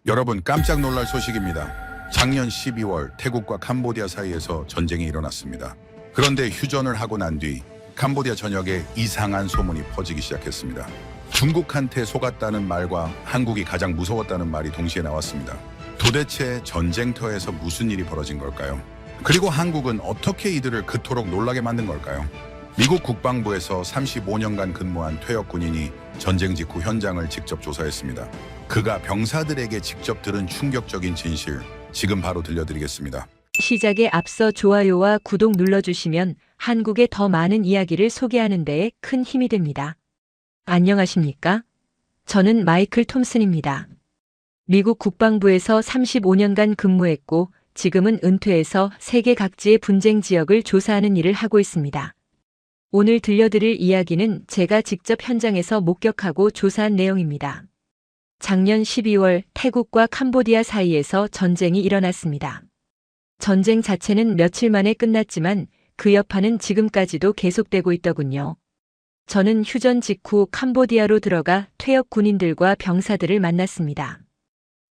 여러분 깜짝 놀랄 소식입니다. 작년 12월 태국과 캄보디아 사이에서 전쟁이 일어났습니다. 그런데 휴전을 하고 난 뒤 캄보디아 전역에 이상한 소문이 퍼지기 시작했습니다. 중국한테 속았다는 말과 한국이 가장 무서웠다는 말이 동시에 나왔습니다. 도대체 전쟁터에서 무슨 일이 벌어진 걸까요? 그리고 한국은 어떻게 이들을 그토록 놀라게 만든 걸까요? 미국 국방부에서 35년간 근무한 퇴역 군인이 전쟁 직후 현장을 직접 조사했습니다. 그가 병사들에게 직접 들은 충격적인 진실, 지금 바로 들려드리겠습니다. 시작에 앞서 좋아요와 구독 눌러주시면 한국의 더 많은 이야기를 소개하는 데에 큰 힘이 됩니다. 안녕하십니까? 저는 마이클 톰슨입니다. 미국 국방부에서 35년간 근무했고 지금은 은퇴해서 세계 각지의 분쟁 지역을 조사하는 일을 하고 있습니다. 오늘 들려드릴 이야기는 제가 직접 현장에서 목격하고 조사한 내용입니다. 작년 12월 태국과 캄보디아 사이에서 전쟁이 일어났습니다. 전쟁 자체는 며칠 만에 끝났지만 그 여파는 지금까지도 계속되고 있더군요. 저는 휴전 직후 캄보디아로 들어가 퇴역 군인들과 병사들을 만났습니다.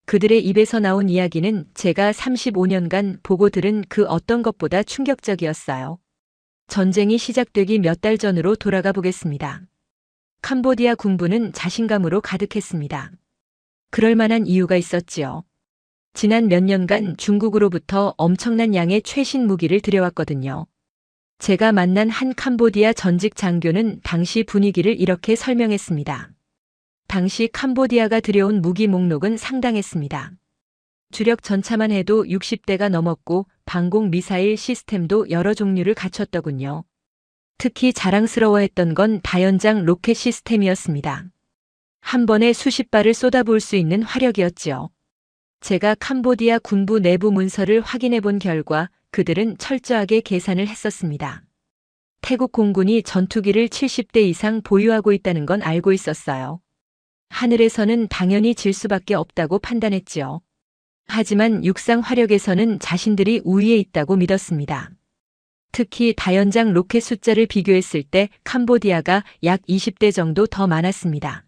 그들의 입에서 나온 이야기는 제가 35년간 보고 들은 그 어떤 것보다 충격적이었어요. 전쟁이 시작되기 몇 달 전으로 돌아가 보겠습니다. 캄보디아 군부는 자신감으로 가득했습니다. 그럴 만한 이유가 있었지요. 지난 몇 년간 중국으로부터 엄청난 양의 최신 무기를 들여왔거든요. 제가 만난 한 캄보디아 전직 장교는 당시 분위기를 이렇게 설명했습니다. 당시 캄보디아가 들여온 무기 목록은 상당했습니다. 주력 전차만 해도 60대가 넘었고 방공 미사일 시스템도 여러 종류를 갖췄더군요. 특히 자랑스러워했던 건 다연장 로켓 시스템이었습니다. 한 번에 수십 발을 쏟아부을 수 있는 화력이었지요. 제가 캄보디아 군부 내부 문서를 확인해 본 결과 그들은 철저하게 계산을 했었습니다. 태국 공군이 전투기를 70대 이상 보유하고 있다는 건 알고 있었어요. 하늘에서는 당연히 질 수밖에 없다고 판단했지요. 하지만 육상 화력에서는 자신들이 우위에 있다고 믿었습니다. 특히 다연장 로켓 숫자를 비교했을 때 캄보디아가 약 20대 정도 더 많았습니다.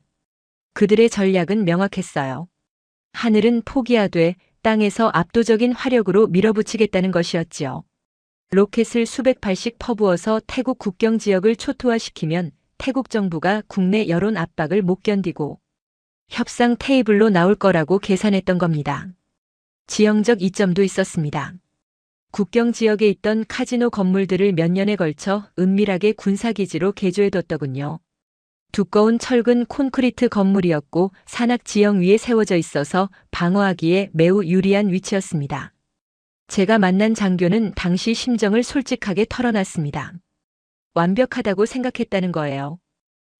그들의 전략은 명확했어요. 하늘은 포기하되 땅에서 압도적인 화력으로 밀어붙이겠다는 것이었지요. 로켓을 수백 발씩 퍼부어서 태국 국경 지역을 초토화시키면 태국 정부가 국내 여론 압박을 못 견디고 협상 테이블로 나올 거라고 계산했던 겁니다. 지형적 이점도 있었습니다. 국경 지역에 있던 카지노 건물들을 몇 년에 걸쳐 은밀하게 군사기지로 개조해뒀더군요. 두꺼운 철근 콘크리트 건물이었고 산악 지형 위에 세워져 있어서 방어하기에 매우 유리한 위치였습니다. 제가 만난 장교는 당시 심정을 솔직하게 털어놨습니다. 완벽하다고 생각했다는 거예요.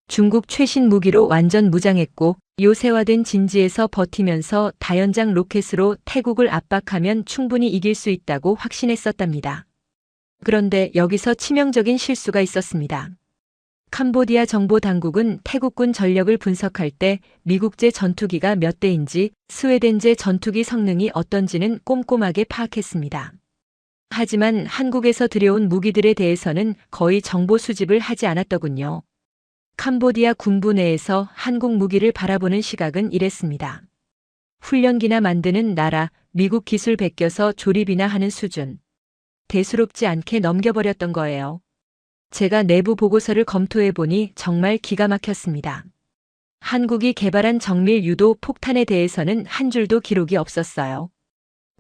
중국 최신 무기로 완전 무장했고 요새화된 진지에서 버티면서 다연장 로켓으로 태국을 압박하면 충분히 이길 수 있다고 확신했었답니다. 그런데 여기서 치명적인 실수가 있었습니다. 캄보디아 정보당국은 태국군 전력을 분석할 때 미국제 전투기가 몇 대인지 스웨덴제 전투기 성능이 어떤지는 꼼꼼하게 파악했습니다. 하지만 한국에서 들여온 무기들에 대해서는 거의 정보 수집을 하지 않았더군요. 캄보디아 군부 내에서 한국 무기를 바라보는 시각은 이랬습니다. 훈련기나 만드는 나라, 미국 기술 베껴서 조립이나 하는 수준. 대수롭지 않게 넘겨버렸던 거예요. 제가 내부 보고서를 검토해 보니 정말 기가 막혔습니다. 한국이 개발한 정밀 유도 폭탄에 대해서는 한 줄도 기록이 없었어요.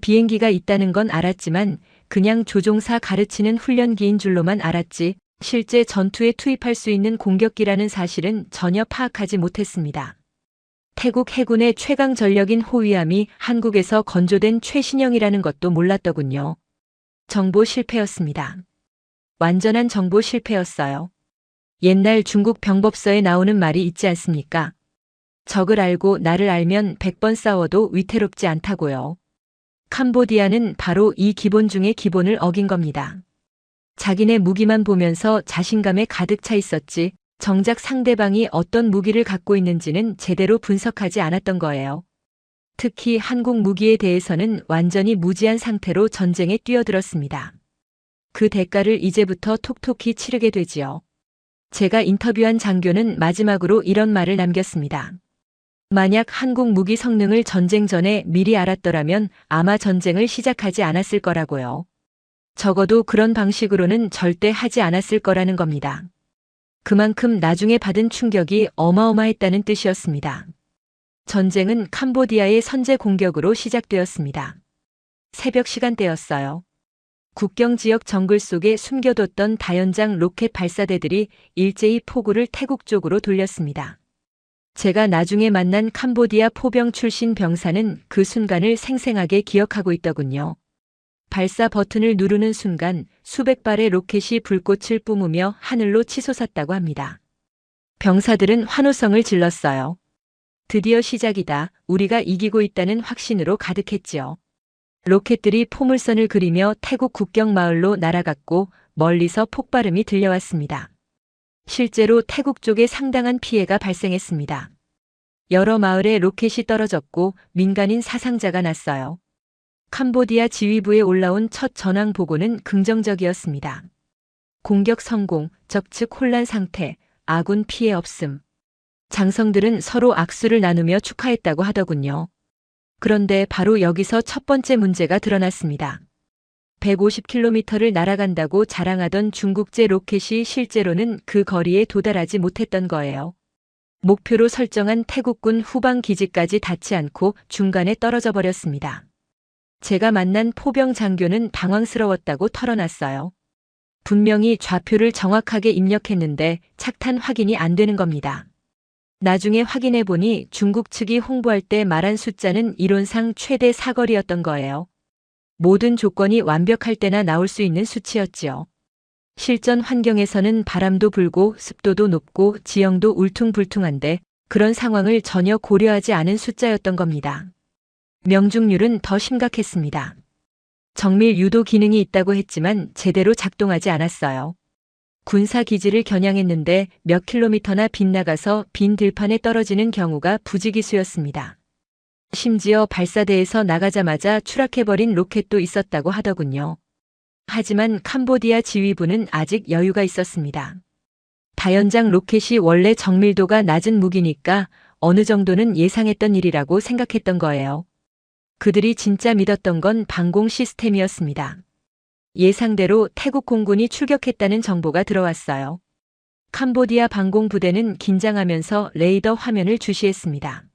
비행기가 있다는 건 알았지만 그냥 조종사 가르치는 훈련기인 줄로만 알았지 실제 전투에 투입할 수 있는 공격기라는 사실은 전혀 파악하지 못했습니다. 태국 해군의 최강 전력인 호위함이 한국에서 건조된 최신형이라는 것도 몰랐더군요. 정보 실패였습니다. 완전한 정보 실패였어요. 옛날 중국 병법서에 나오는 말이 있지 않습니까? 적을 알고 나를 알면 100번 싸워도 위태롭지 않다고요. 캄보디아는 바로 이 기본 중의 기본을 어긴 겁니다. 자기네 무기만 보면서 자신감에 가득 차 있었지 정작 상대방이 어떤 무기를 갖고 있는지는 제대로 분석하지 않았던 거예요. 특히 한국 무기에 대해서는 완전히 무지한 상태로 전쟁에 뛰어들었습니다. 그 대가를 이제부터 톡톡히 치르게 되지요. 제가 인터뷰한 장교는 마지막으로 이런 말을 남겼습니다. 만약 한국 무기 성능을 전쟁 전에 미리 알았더라면 아마 전쟁을 시작하지 않았을 거라고요. 적어도 그런 방식으로는 절대 하지 않았을 거라는 겁니다. 그만큼 나중에 받은 충격이 어마어마했다는 뜻이었습니다. 전쟁은 캄보디아의 선제 공격으로 시작되었습니다. 새벽 시간대였어요. 국경 지역 정글 속에 숨겨뒀던 다연장 로켓 발사대들이 일제히 포구를 태국 쪽으로 돌렸습니다. 제가 나중에 만난 캄보디아 포병 출신 병사는 그 순간을 생생하게 기억하고 있더군요. 발사 버튼을 누르는 순간 수백 발의 로켓이 불꽃을 뿜으며 하늘로 치솟았다고 합니다. 병사들은 환호성을 질렀어요. 드디어 시작이다. 우리가 이기고 있다는 확신으로 가득했지요. 로켓들이 포물선을 그리며 태국 국경 마을로 날아갔고 멀리서 폭발음이 들려왔습니다. 실제로 태국 쪽에 상당한 피해가 발생했습니다. 여러 마을에 로켓이 떨어졌고 민간인 사상자가 났어요. 캄보디아 지휘부에 올라온 첫 전황 보고는 긍정적이었습니다. 공격 성공, 적측 혼란 상태, 아군 피해 없음. 장성들은 서로 악수를 나누며 축하했다고 하더군요. 그런데 바로 여기서 첫 번째 문제가 드러났습니다. 150km를 날아간다고 자랑하던 중국제 로켓이 실제로는 그 거리에 도달하지 못했던 거예요. 목표로 설정한 태국군 후방 기지까지 닿지 않고 중간에 떨어져 버렸습니다. 제가 만난 포병 장교는 당황스러웠다고 털어놨어요. 분명히 좌표를 정확하게 입력했는데 착탄 확인이 안 되는 겁니다. 나중에 확인해 보니 중국 측이 홍보할 때 말한 숫자는 이론상 최대 사거리였던 거예요. 모든 조건이 완벽할 때나 나올 수 있는 수치였지요. 실전 환경에서는 바람도 불고 습도도 높고 지형도 울퉁불퉁한데 그런 상황을 전혀 고려하지 않은 숫자였던 겁니다. 명중률은 더 심각했습니다. 정밀 유도 기능이 있다고 했지만 제대로 작동하지 않았어요. 군사기지를 겨냥했는데 몇 킬로미터나 빗나가서 빈 들판에 떨어지는 경우가 부지기수였습니다. 심지어 발사대에서 나가자마자 추락해버린 로켓도 있었다고 하더군요. 하지만 캄보디아 지휘부는 아직 여유가 있었습니다. 다연장 로켓이 원래 정밀도가 낮은 무기니까 어느 정도는 예상했던 일이라고 생각했던 거예요. 그들이 진짜 믿었던 건 방공 시스템이었습니다. 예상대로 태국 공군이 출격했다는 정보가 들어왔어요. 캄보디아 방공부대는 긴장하면서 레이더 화면을 주시했습니다.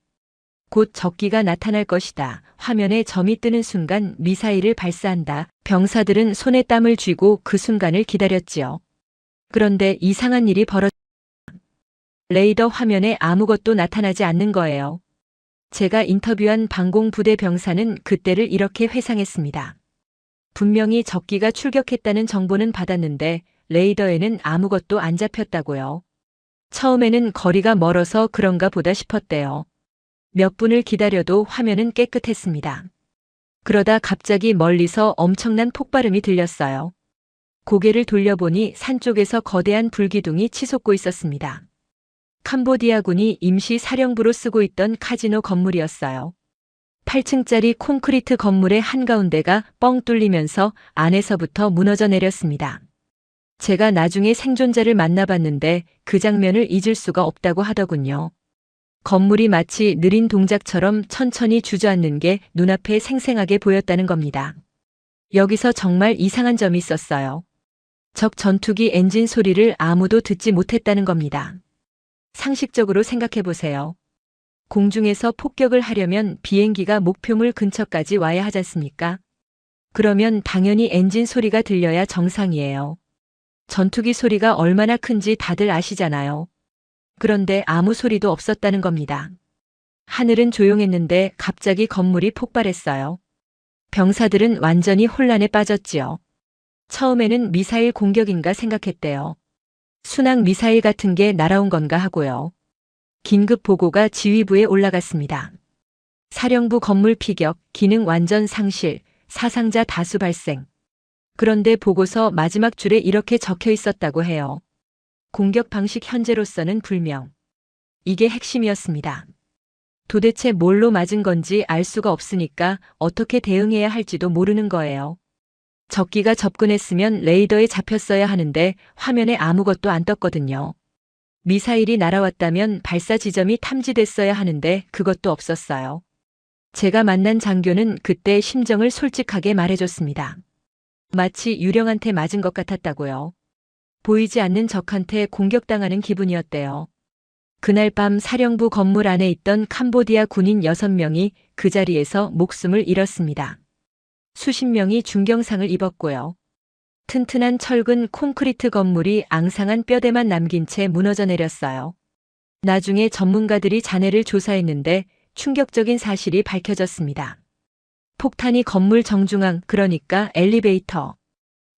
곧 적기가 나타날 것이다. 화면에 점이 뜨는 순간 미사일을 발사한다. 병사들은 손에 땀을 쥐고 그 순간을 기다렸지요. 그런데 이상한 일이 벌어졌습니다. 레이더 화면에 아무것도 나타나지 않는 거예요. 제가 인터뷰한 방공부대 병사는 그때를 이렇게 회상했습니다. 분명히 적기가 출격했다는 정보는 받았는데 레이더에는 아무것도 안 잡혔다고요. 처음에는 거리가 멀어서 그런가 보다 싶었대요. 몇 분을 기다려도 화면은 깨끗했습니다. 그러다 갑자기 멀리서 엄청난 폭발음이 들렸어요. 고개를 돌려보니 산 쪽에서 거대한 불기둥이 치솟고 있었습니다. 캄보디아군이 임시 사령부로 쓰고 있던 카지노 건물이었어요. 8층짜리 콘크리트 건물의 한가운데가 뻥 뚫리면서 안에서부터 무너져 내렸습니다. 제가 나중에 생존자를 만나봤는데 그 장면을 잊을 수가 없다고 하더군요. 건물이 마치 느린 동작처럼 천천히 주저앉는 게 눈앞에 생생하게 보였다는 겁니다. 여기서 정말 이상한 점이 있었어요. 적 전투기 엔진 소리를 아무도 듣지 못했다는 겁니다. 상식적으로 생각해 보세요. 공중에서 폭격을 하려면 비행기가 목표물 근처까지 와야 하지 않습니까? 그러면 당연히 엔진 소리가 들려야 정상이에요. 전투기 소리가 얼마나 큰지 다들 아시잖아요. 그런데 아무 소리도 없었다는 겁니다. 하늘은 조용했는데 갑자기 건물이 폭발했어요. 병사들은 완전히 혼란에 빠졌지요. 처음에는 미사일 공격인가 생각했대요. 순항 미사일 같은 게 날아온 건가 하고요. 긴급 보고가 지휘부에 올라갔습니다. 사령부 건물 피격, 기능 완전 상실, 사상자 다수 발생. 그런데 보고서 마지막 줄에 이렇게 적혀 있었다고 해요. 공격 방식 현재로서는 불명. 이게 핵심이었습니다. 도대체 뭘로 맞은 건지 알 수가 없으니까 어떻게 대응해야 할지도 모르는 거예요. 적기가 접근했으면 레이더에 잡혔어야 하는데 화면에 아무것도 안 떴거든요. 미사일이 날아왔다면 발사 지점이 탐지됐어야 하는데 그것도 없었어요. 제가 만난 장교는 그때 심정을 솔직하게 말해줬습니다. 마치 유령한테 맞은 것 같았다고요. 보이지 않는 적한테 공격당하는 기분이었대요. 그날 밤 사령부 건물 안에 있던 캄보디아 군인 6명이 그 자리에서 목숨을 잃었습니다. 수십 명이 중경상을 입었고요. 튼튼한 철근 콘크리트 건물이 앙상한 뼈대만 남긴 채 무너져 내렸어요. 나중에 전문가들이 잔해를 조사했는데 충격적인 사실이 밝혀졌습니다. 폭탄이 건물 정중앙, 그러니까 엘리베이터,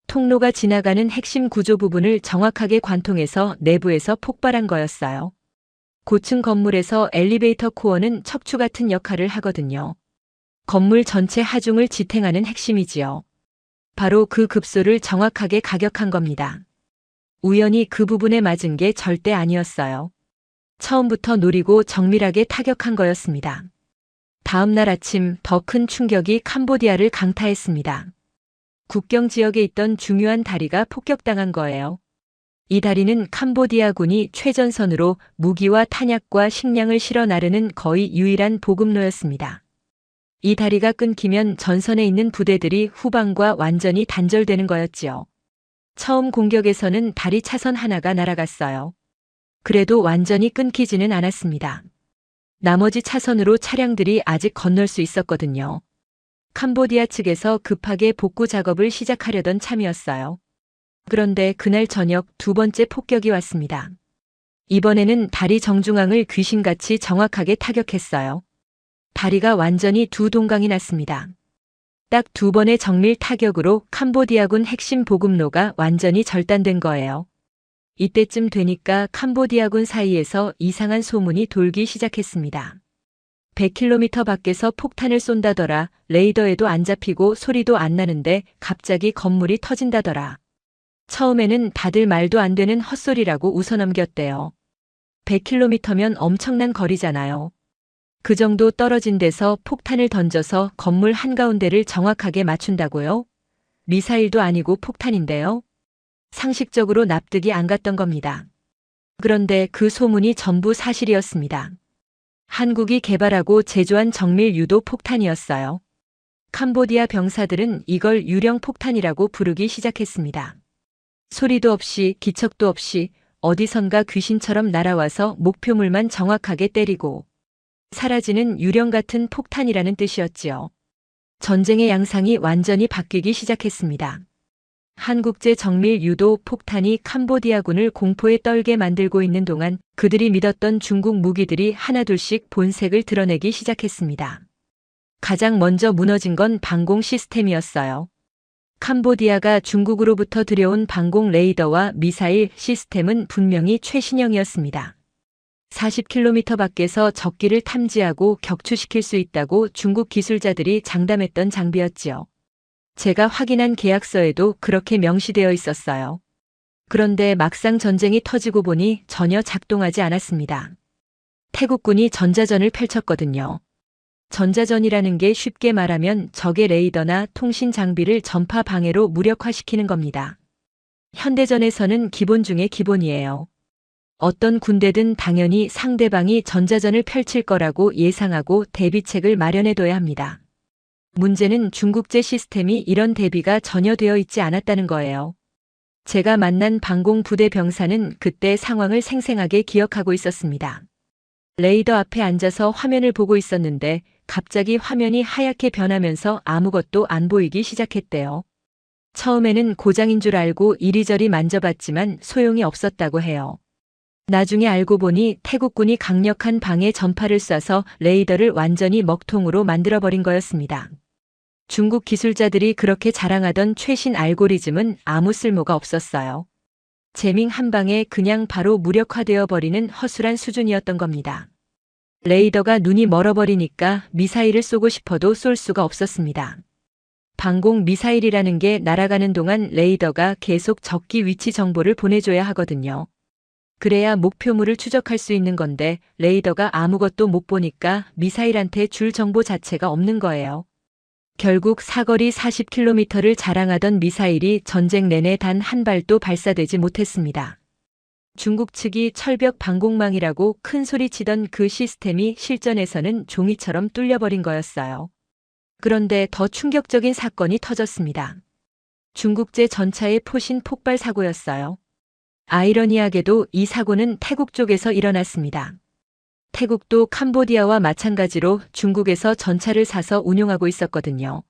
통로가 지나가는 핵심 구조 부분을 정확하게 관통해서 내부에서 폭발한 거였어요. 고층 건물에서 엘리베이터 코어는 척추 같은 역할을 하거든요. 건물 전체 하중을 지탱하는 핵심이지요. 바로 그 급소를 정확하게 가격한 겁니다. 우연히 그 부분에 맞은 게 절대 아니었어요. 처음부터 노리고 정밀하게 타격한 거였습니다. 다음 날 아침 더 큰 충격이 캄보디아를 강타했습니다. 국경 지역에 있던 중요한 다리가 폭격당한 거예요. 이 다리는 캄보디아군이 최전선으로 무기와 탄약과 식량을 실어 나르는 거의 유일한 보급로였습니다. 이 다리가 끊기면 전선에 있는 부대들이 후방과 완전히 단절되는 거였지요. 처음 공격에서는 다리 차선 하나가 날아갔어요. 그래도 완전히 끊기지는 않았습니다. 나머지 차선으로 차량들이 아직 건널 수 있었거든요. 캄보디아 측에서 급하게 복구 작업을 시작하려던 참이었어요. 그런데 그날 저녁 두 번째 폭격이 왔습니다. 이번에는 다리 정중앙을 귀신같이 정확하게 타격했어요. 다리가 완전히 두 동강이 났습니다. 딱 두 번의 정밀 타격으로 캄보디아군 핵심 보급로가 완전히 절단된 거예요. 이때쯤 되니까 캄보디아군 사이에서 이상한 소문이 돌기 시작했습니다. 100km 밖에서 폭탄을 쏜다더라, 레이더에도 안 잡히고 소리도 안 나는데 갑자기 건물이 터진다더라. 처음에는 다들 말도 안 되는 헛소리라고 웃어넘겼대요. 100km면 엄청난 거리잖아요. 그 정도 떨어진 데서 폭탄을 던져서 건물 한가운데를 정확하게 맞춘다고요? 미사일도 아니고 폭탄인데요? 상식적으로 납득이 안 갔던 겁니다. 그런데 그 소문이 전부 사실이었습니다. 한국이 개발하고 제조한 정밀 유도 폭탄이었어요. 캄보디아 병사들은 이걸 유령 폭탄이라고 부르기 시작했습니다. 소리도 없이 기척도 없이 어디선가 귀신처럼 날아와서 목표물만 정확하게 때리고 사라지는 유령 같은 폭탄이라는 뜻이었지요. 전쟁의 양상이 완전히 바뀌기 시작했습니다. 한국제 정밀 유도 폭탄이 캄보디아군을 공포에 떨게 만들고 있는 동안 그들이 믿었던 중국 무기들이 하나둘씩 본색을 드러내기 시작했습니다. 가장 먼저 무너진 건 방공 시스템이었어요. 캄보디아가 중국으로부터 들여온 방공 레이더와 미사일 시스템은 분명히 최신형이었습니다. 40km 밖에서 적기를 탐지하고 격추시킬 수 있다고 중국 기술자들이 장담했던 장비였지요. 제가 확인한 계약서에도 그렇게 명시되어 있었어요. 그런데 막상 전쟁이 터지고 보니 전혀 작동하지 않았습니다. 태국군이 전자전을 펼쳤거든요. 전자전이라는 게 쉽게 말하면 적의 레이더나 통신 장비를 전파 방해로 무력화시키는 겁니다. 현대전에서는 기본 중에 기본이에요. 어떤 군대든 당연히 상대방이 전자전을 펼칠 거라고 예상하고 대비책을 마련해둬야 합니다. 문제는 중국제 시스템이 이런 대비가 전혀 되어 있지 않았다는 거예요. 제가 만난 방공 부대 병사는 그때 상황을 생생하게 기억하고 있었습니다. 레이더 앞에 앉아서 화면을 보고 있었는데 갑자기 화면이 하얗게 변하면서 아무것도 안 보이기 시작했대요. 처음에는 고장인 줄 알고 이리저리 만져봤지만 소용이 없었다고 해요. 나중에 알고 보니 태국군이 강력한 방해 전파를 쏴서 레이더를 완전히 먹통으로 만들어버린 거였습니다. 중국 기술자들이 그렇게 자랑하던 최신 알고리즘은 아무 쓸모가 없었어요. 재밍 한 방에 그냥 바로 무력화되어 버리는 허술한 수준이었던 겁니다. 레이더가 눈이 멀어버리니까 미사일을 쏘고 싶어도 쏠 수가 없었습니다. 방공 미사일이라는 게 날아가는 동안 레이더가 계속 적기 위치 정보를 보내줘야 하거든요. 그래야 목표물을 추적할 수 있는 건데 레이더가 아무것도 못 보니까 미사일한테 줄 정보 자체가 없는 거예요. 결국 사거리 40km를 자랑하던 미사일이 전쟁 내내 단 한 발도 발사되지 못했습니다. 중국 측이 철벽 방공망이라고 큰 소리 치던 그 시스템이 실전에서는 종이처럼 뚫려버린 거였어요. 그런데 더 충격적인 사건이 터졌습니다. 중국제 전차의 포신 폭발 사고였어요. 아이러니하게도 이 사고는 태국 쪽에서 일어났습니다. 태국도 캄보디아와 마찬가지로 중국에서 전차를 사서 운용하고 있었거든요.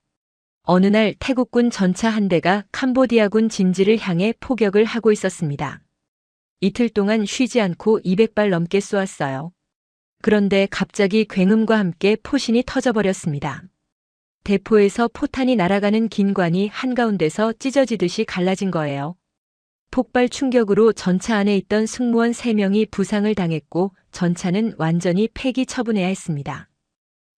어느 날 태국군 전차 한 대가 캄보디아군 진지를 향해 포격을 하고 있었습니다. 이틀 동안 쉬지 않고 200발 넘게 쏘았어요. 그런데 갑자기 굉음과 함께 포신이 터져버렸습니다. 대포에서 포탄이 날아가는 긴관이 한가운데서 찢어지듯이 갈라진 거예요. 폭발 충격으로 전차 안에 있던 승무원 3명이 부상을 당했고 전차는 완전히 폐기 처분해야 했습니다.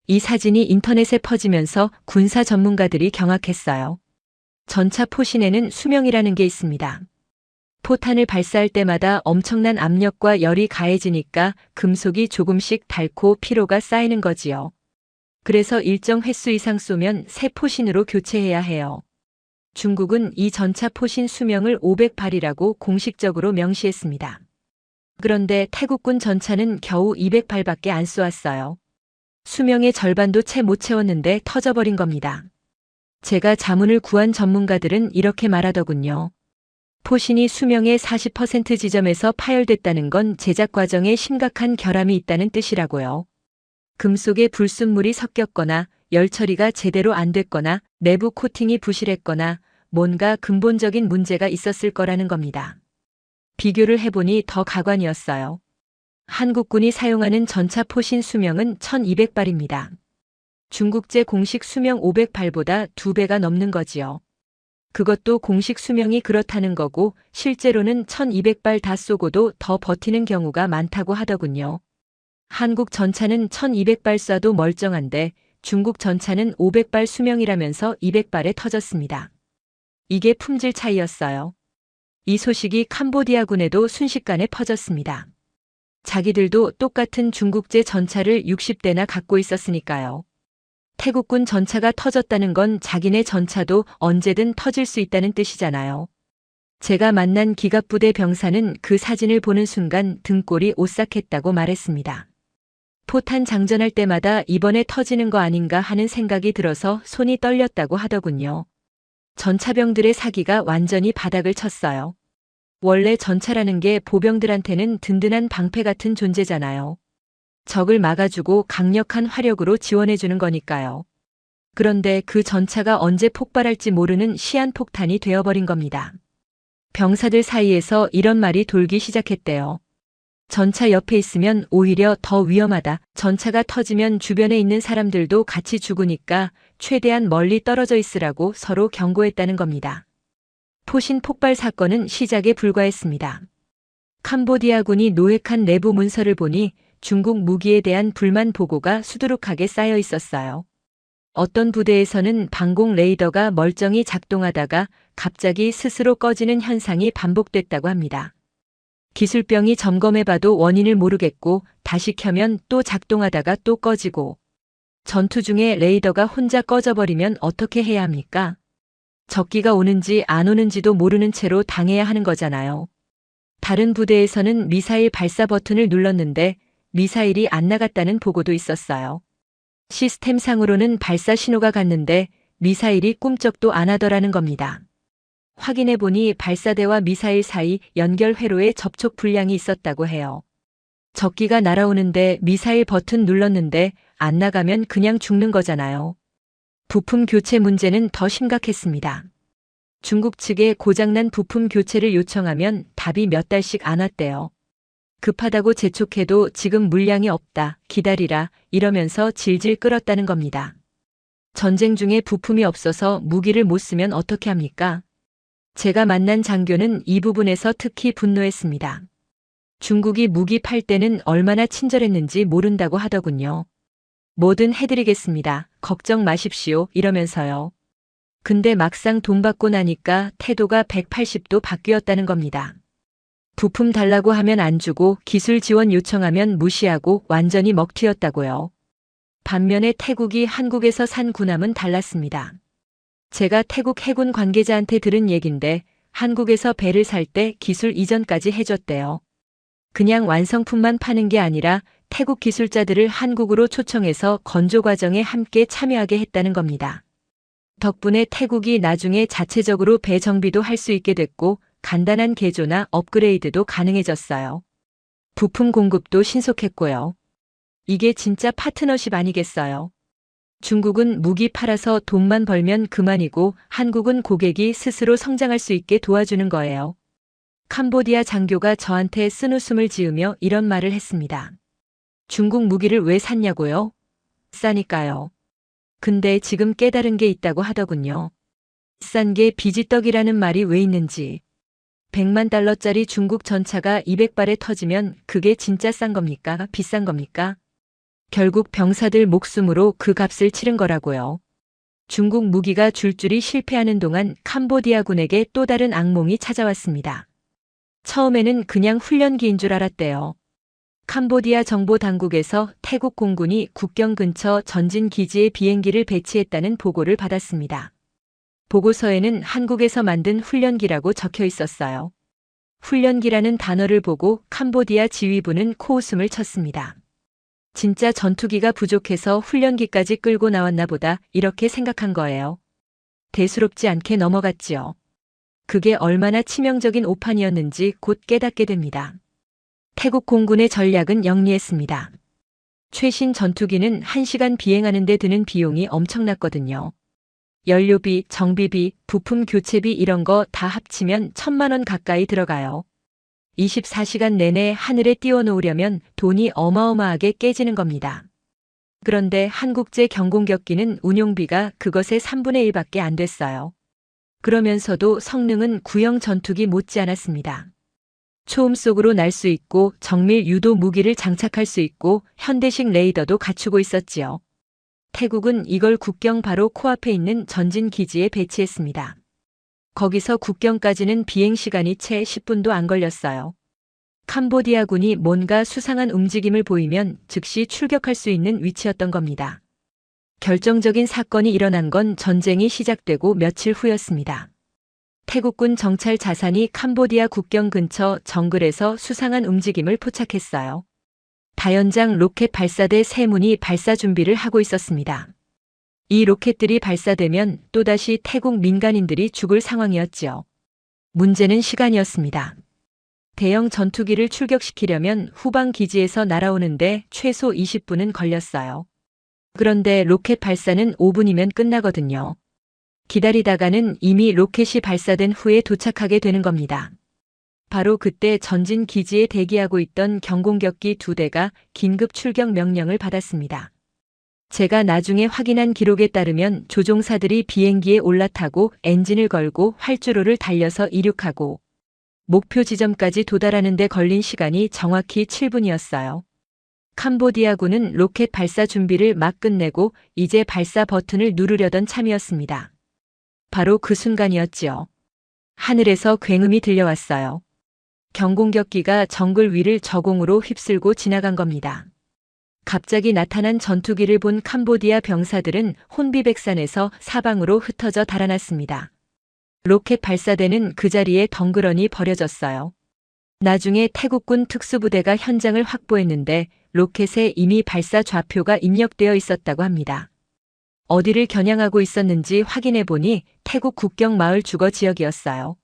이 사진이 인터넷에 퍼지면서 군사 전문가들이 경악했어요. 전차 포신에는 수명이라는 게 있습니다. 포탄을 발사할 때마다 엄청난 압력과 열이 가해지니까 금속이 조금씩 닳고 피로가 쌓이는 거지요. 그래서 일정 횟수 이상 쏘면 새 포신으로 교체해야 해요. 중국은 이 전차 포신 수명을 500발이라고 공식적으로 명시했습니다. 그런데 태국군 전차는 겨우 200발밖에 안 쏘았어요. 수명의 절반도 채 못 채웠는데 터져버린 겁니다. 제가 자문을 구한 전문가들은 이렇게 말하더군요. 포신이 수명의 40% 지점에서 파열됐다는 건 제작 과정에 심각한 결함이 있다는 뜻이라고요. 금속에 불순물이 섞였거나 열 처리가 제대로 안 됐거나 내부 코팅이 부실했거나 뭔가 근본적인 문제가 있었을 거라는 겁니다. 비교를 해보니 더 가관이었어요. 한국군이 사용하는 전차 포신 수명은 1200발입니다. 중국제 공식 수명 500발보다 2배가 넘는 거지요. 그것도 공식 수명이 그렇다는 거고 실제로는 1200발 다 쏘고도 더 버티는 경우가 많다고 하더군요. 한국 전차는 1200발 쏴도 멀쩡한데 중국 전차는 500발 수명이라면서 200발에 터졌습니다. 이게 품질 차이였어요. 이 소식이 캄보디아군에도 순식간에 퍼졌습니다. 자기들도 똑같은 중국제 전차를 60대나 갖고 있었으니까요. 태국군 전차가 터졌다는 건 자기네 전차도 언제든 터질 수 있다는 뜻이잖아요. 제가 만난 기갑부대 병사는 그 사진을 보는 순간 등골이 오싹했다고 말했습니다. 포탄 장전할 때마다 이번에 터지는 거 아닌가 하는 생각이 들어서 손이 떨렸다고 하더군요. 전차병들의 사기가 완전히 바닥을 쳤어요. 원래 전차라는 게 보병들한테는 든든한 방패 같은 존재잖아요. 적을 막아주고 강력한 화력으로 지원해주는 거니까요. 그런데 그 전차가 언제 폭발할지 모르는 시한폭탄이 되어버린 겁니다. 병사들 사이에서 이런 말이 돌기 시작했대요. 전차 옆에 있으면 오히려 더 위험하다. 전차가 터지면 주변에 있는 사람들도 같이 죽으니까 최대한 멀리 떨어져 있으라고 서로 경고했다는 겁니다. 포신 폭발 사건은 시작에 불과했습니다. 캄보디아군이 노획한 내부 문서를 보니 중국 무기에 대한 불만 보고가 수두룩하게 쌓여 있었어요. 어떤 부대에서는 방공 레이더가 멀쩡히 작동하다가 갑자기 스스로 꺼지는 현상이 반복됐다고 합니다. 기술병이 점검해봐도 원인을 모르겠고 다시 켜면 또 작동하다가 또 꺼지고 전투 중에 레이더가 혼자 꺼져버리면 어떻게 해야 합니까? 적기가 오는지 안 오는지도 모르는 채로 당해야 하는 거잖아요. 다른 부대에서는 미사일 발사 버튼을 눌렀는데 미사일이 안 나갔다는 보고도 있었어요. 시스템상으로는 발사 신호가 갔는데 미사일이 꿈쩍도 안 하더라는 겁니다. 확인해보니 발사대와 미사일 사이 연결 회로에 접촉 불량이 있었다고 해요. 적기가 날아오는데 미사일 버튼 눌렀는데 안 나가면 그냥 죽는 거잖아요. 부품 교체 문제는 더 심각했습니다. 중국 측에 고장난 부품 교체를 요청하면 답이 몇 달씩 안 왔대요. 급하다고 재촉해도 지금 물량이 없다, 기다리라 이러면서 질질 끌었다는 겁니다. 전쟁 중에 부품이 없어서 무기를 못 쓰면 어떻게 합니까? 제가 만난 장교는 이 부분에서 특히 분노했습니다. 중국이 무기 팔 때는 얼마나 친절했는지 모른다고 하더군요. 뭐든 해드리겠습니다. 걱정 마십시오. 이러면서요. 근데 막상 돈 받고 나니까 태도가 180도 바뀌었다는 겁니다. 부품 달라고 하면 안 주고 기술 지원 요청하면 무시하고 완전히 먹튀였다고요. 반면에 태국이 한국에서 산 군함은 달랐습니다. 제가 태국 해군 관계자한테 들은 얘긴데 한국에서 배를 살 때 기술 이전까지 해줬대요. 그냥 완성품만 파는 게 아니라 태국 기술자들을 한국으로 초청해서 건조 과정에 함께 참여하게 했다는 겁니다. 덕분에 태국이 나중에 자체적으로 배 정비도 할 수 있게 됐고 간단한 개조나 업그레이드도 가능해졌어요. 부품 공급도 신속했고요. 이게 진짜 파트너십 아니겠어요? 중국은 무기 팔아서 돈만 벌면 그만이고 한국은 고객이 스스로 성장할 수 있게 도와주는 거예요. 캄보디아 장교가 저한테 쓴웃음을 지으며 이런 말을 했습니다. 중국 무기를 왜 샀냐고요? 싸니까요. 근데 지금 깨달은 게 있다고 하더군요. 싼 게 비지떡이라는 말이 왜 있는지. 100만 달러짜리 중국 전차가 200발에 터지면 그게 진짜 싼 겁니까? 비싼 겁니까? 결국 병사들 목숨으로 그 값을 치른 거라고요. 중국 무기가 줄줄이 실패하는 동안 캄보디아군에게 또 다른 악몽이 찾아왔습니다. 처음에는 그냥 훈련기인 줄 알았대요. 캄보디아 정보당국에서 태국 공군이 국경 근처 전진 기지에 비행기를 배치했다는 보고를 받았습니다. 보고서에는 한국에서 만든 훈련기라고 적혀 있었어요. 훈련기라는 단어를 보고 캄보디아 지휘부는 코웃음을 쳤습니다. 진짜 전투기가 부족해서 훈련기까지 끌고 나왔나 보다 이렇게 생각한 거예요. 대수롭지 않게 넘어갔지요. 그게 얼마나 치명적인 오판이었는지 곧 깨닫게 됩니다. 태국 공군의 전략은 영리했습니다. 최신 전투기는 1시간 비행하는 데 드는 비용이 엄청났거든요. 연료비, 정비비, 부품 교체비 이런 거 다 합치면 1,000만 원 가까이 들어가요. 24시간 내내 하늘에 띄워놓으려면 돈이 어마어마하게 깨지는 겁니다. 그런데 한국제 경공격기는 운용비가 그것의 3분의 1밖에 안 됐어요. 그러면서도 성능은 구형 전투기 못지않았습니다. 초음 속으로 날 수 있고 정밀 유도 무기를 장착할 수 있고 현대식 레이더도 갖추고 있었지요. 태국은 이걸 국경 바로 코앞에 있는 전진 기지에 배치했습니다. 거기서 국경까지는 비행시간이 채 10분도 안 걸렸어요. 캄보디아군이 뭔가 수상한 움직임을 보이면 즉시 출격할 수 있는 위치였던 겁니다. 결정적인 사건이 일어난 건 전쟁이 시작되고 며칠 후였습니다. 태국군 정찰 자산이 캄보디아 국경 근처 정글에서 수상한 움직임을 포착했어요. 다연장 로켓 발사대 3문이 발사 준비를 하고 있었습니다. 이 로켓들이 발사되면 또다시 태국 민간인들이 죽을 상황이었지요. 문제는 시간이었습니다. 대형 전투기를 출격시키려면 후방 기지에서 날아오는데 최소 20분은 걸렸어요. 그런데 로켓 발사는 5분이면 끝나거든요. 기다리다가는 이미 로켓이 발사된 후에 도착하게 되는 겁니다. 바로 그때 전진 기지에 대기하고 있던 경공격기 2대가 긴급 출격 명령을 받았습니다. 제가 나중에 확인한 기록에 따르면 조종사들이 비행기에 올라타고 엔진을 걸고 활주로를 달려서 이륙하고 목표 지점까지 도달하는 데 걸린 시간이 정확히 7분이었어요. 캄보디아군은 로켓 발사 준비를 막 끝내고 이제 발사 버튼을 누르려던 참이었습니다. 바로 그 순간이었지요. 하늘에서 굉음이 들려왔어요. 경공격기가 정글 위를 저공으로 휩쓸고 지나간 겁니다. 갑자기 나타난 전투기를 본 캄보디아 병사들은 혼비백산에서 사방으로 흩어져 달아났습니다. 로켓 발사대는 그 자리에 덩그러니 버려졌어요. 나중에 태국군 특수부대가 현장을 확보했는데 로켓에 이미 발사 좌표가 입력되어 있었다고 합니다. 어디를 겨냥하고 있었는지 확인해 보니 태국 국경 마을 주거 지역이었어요.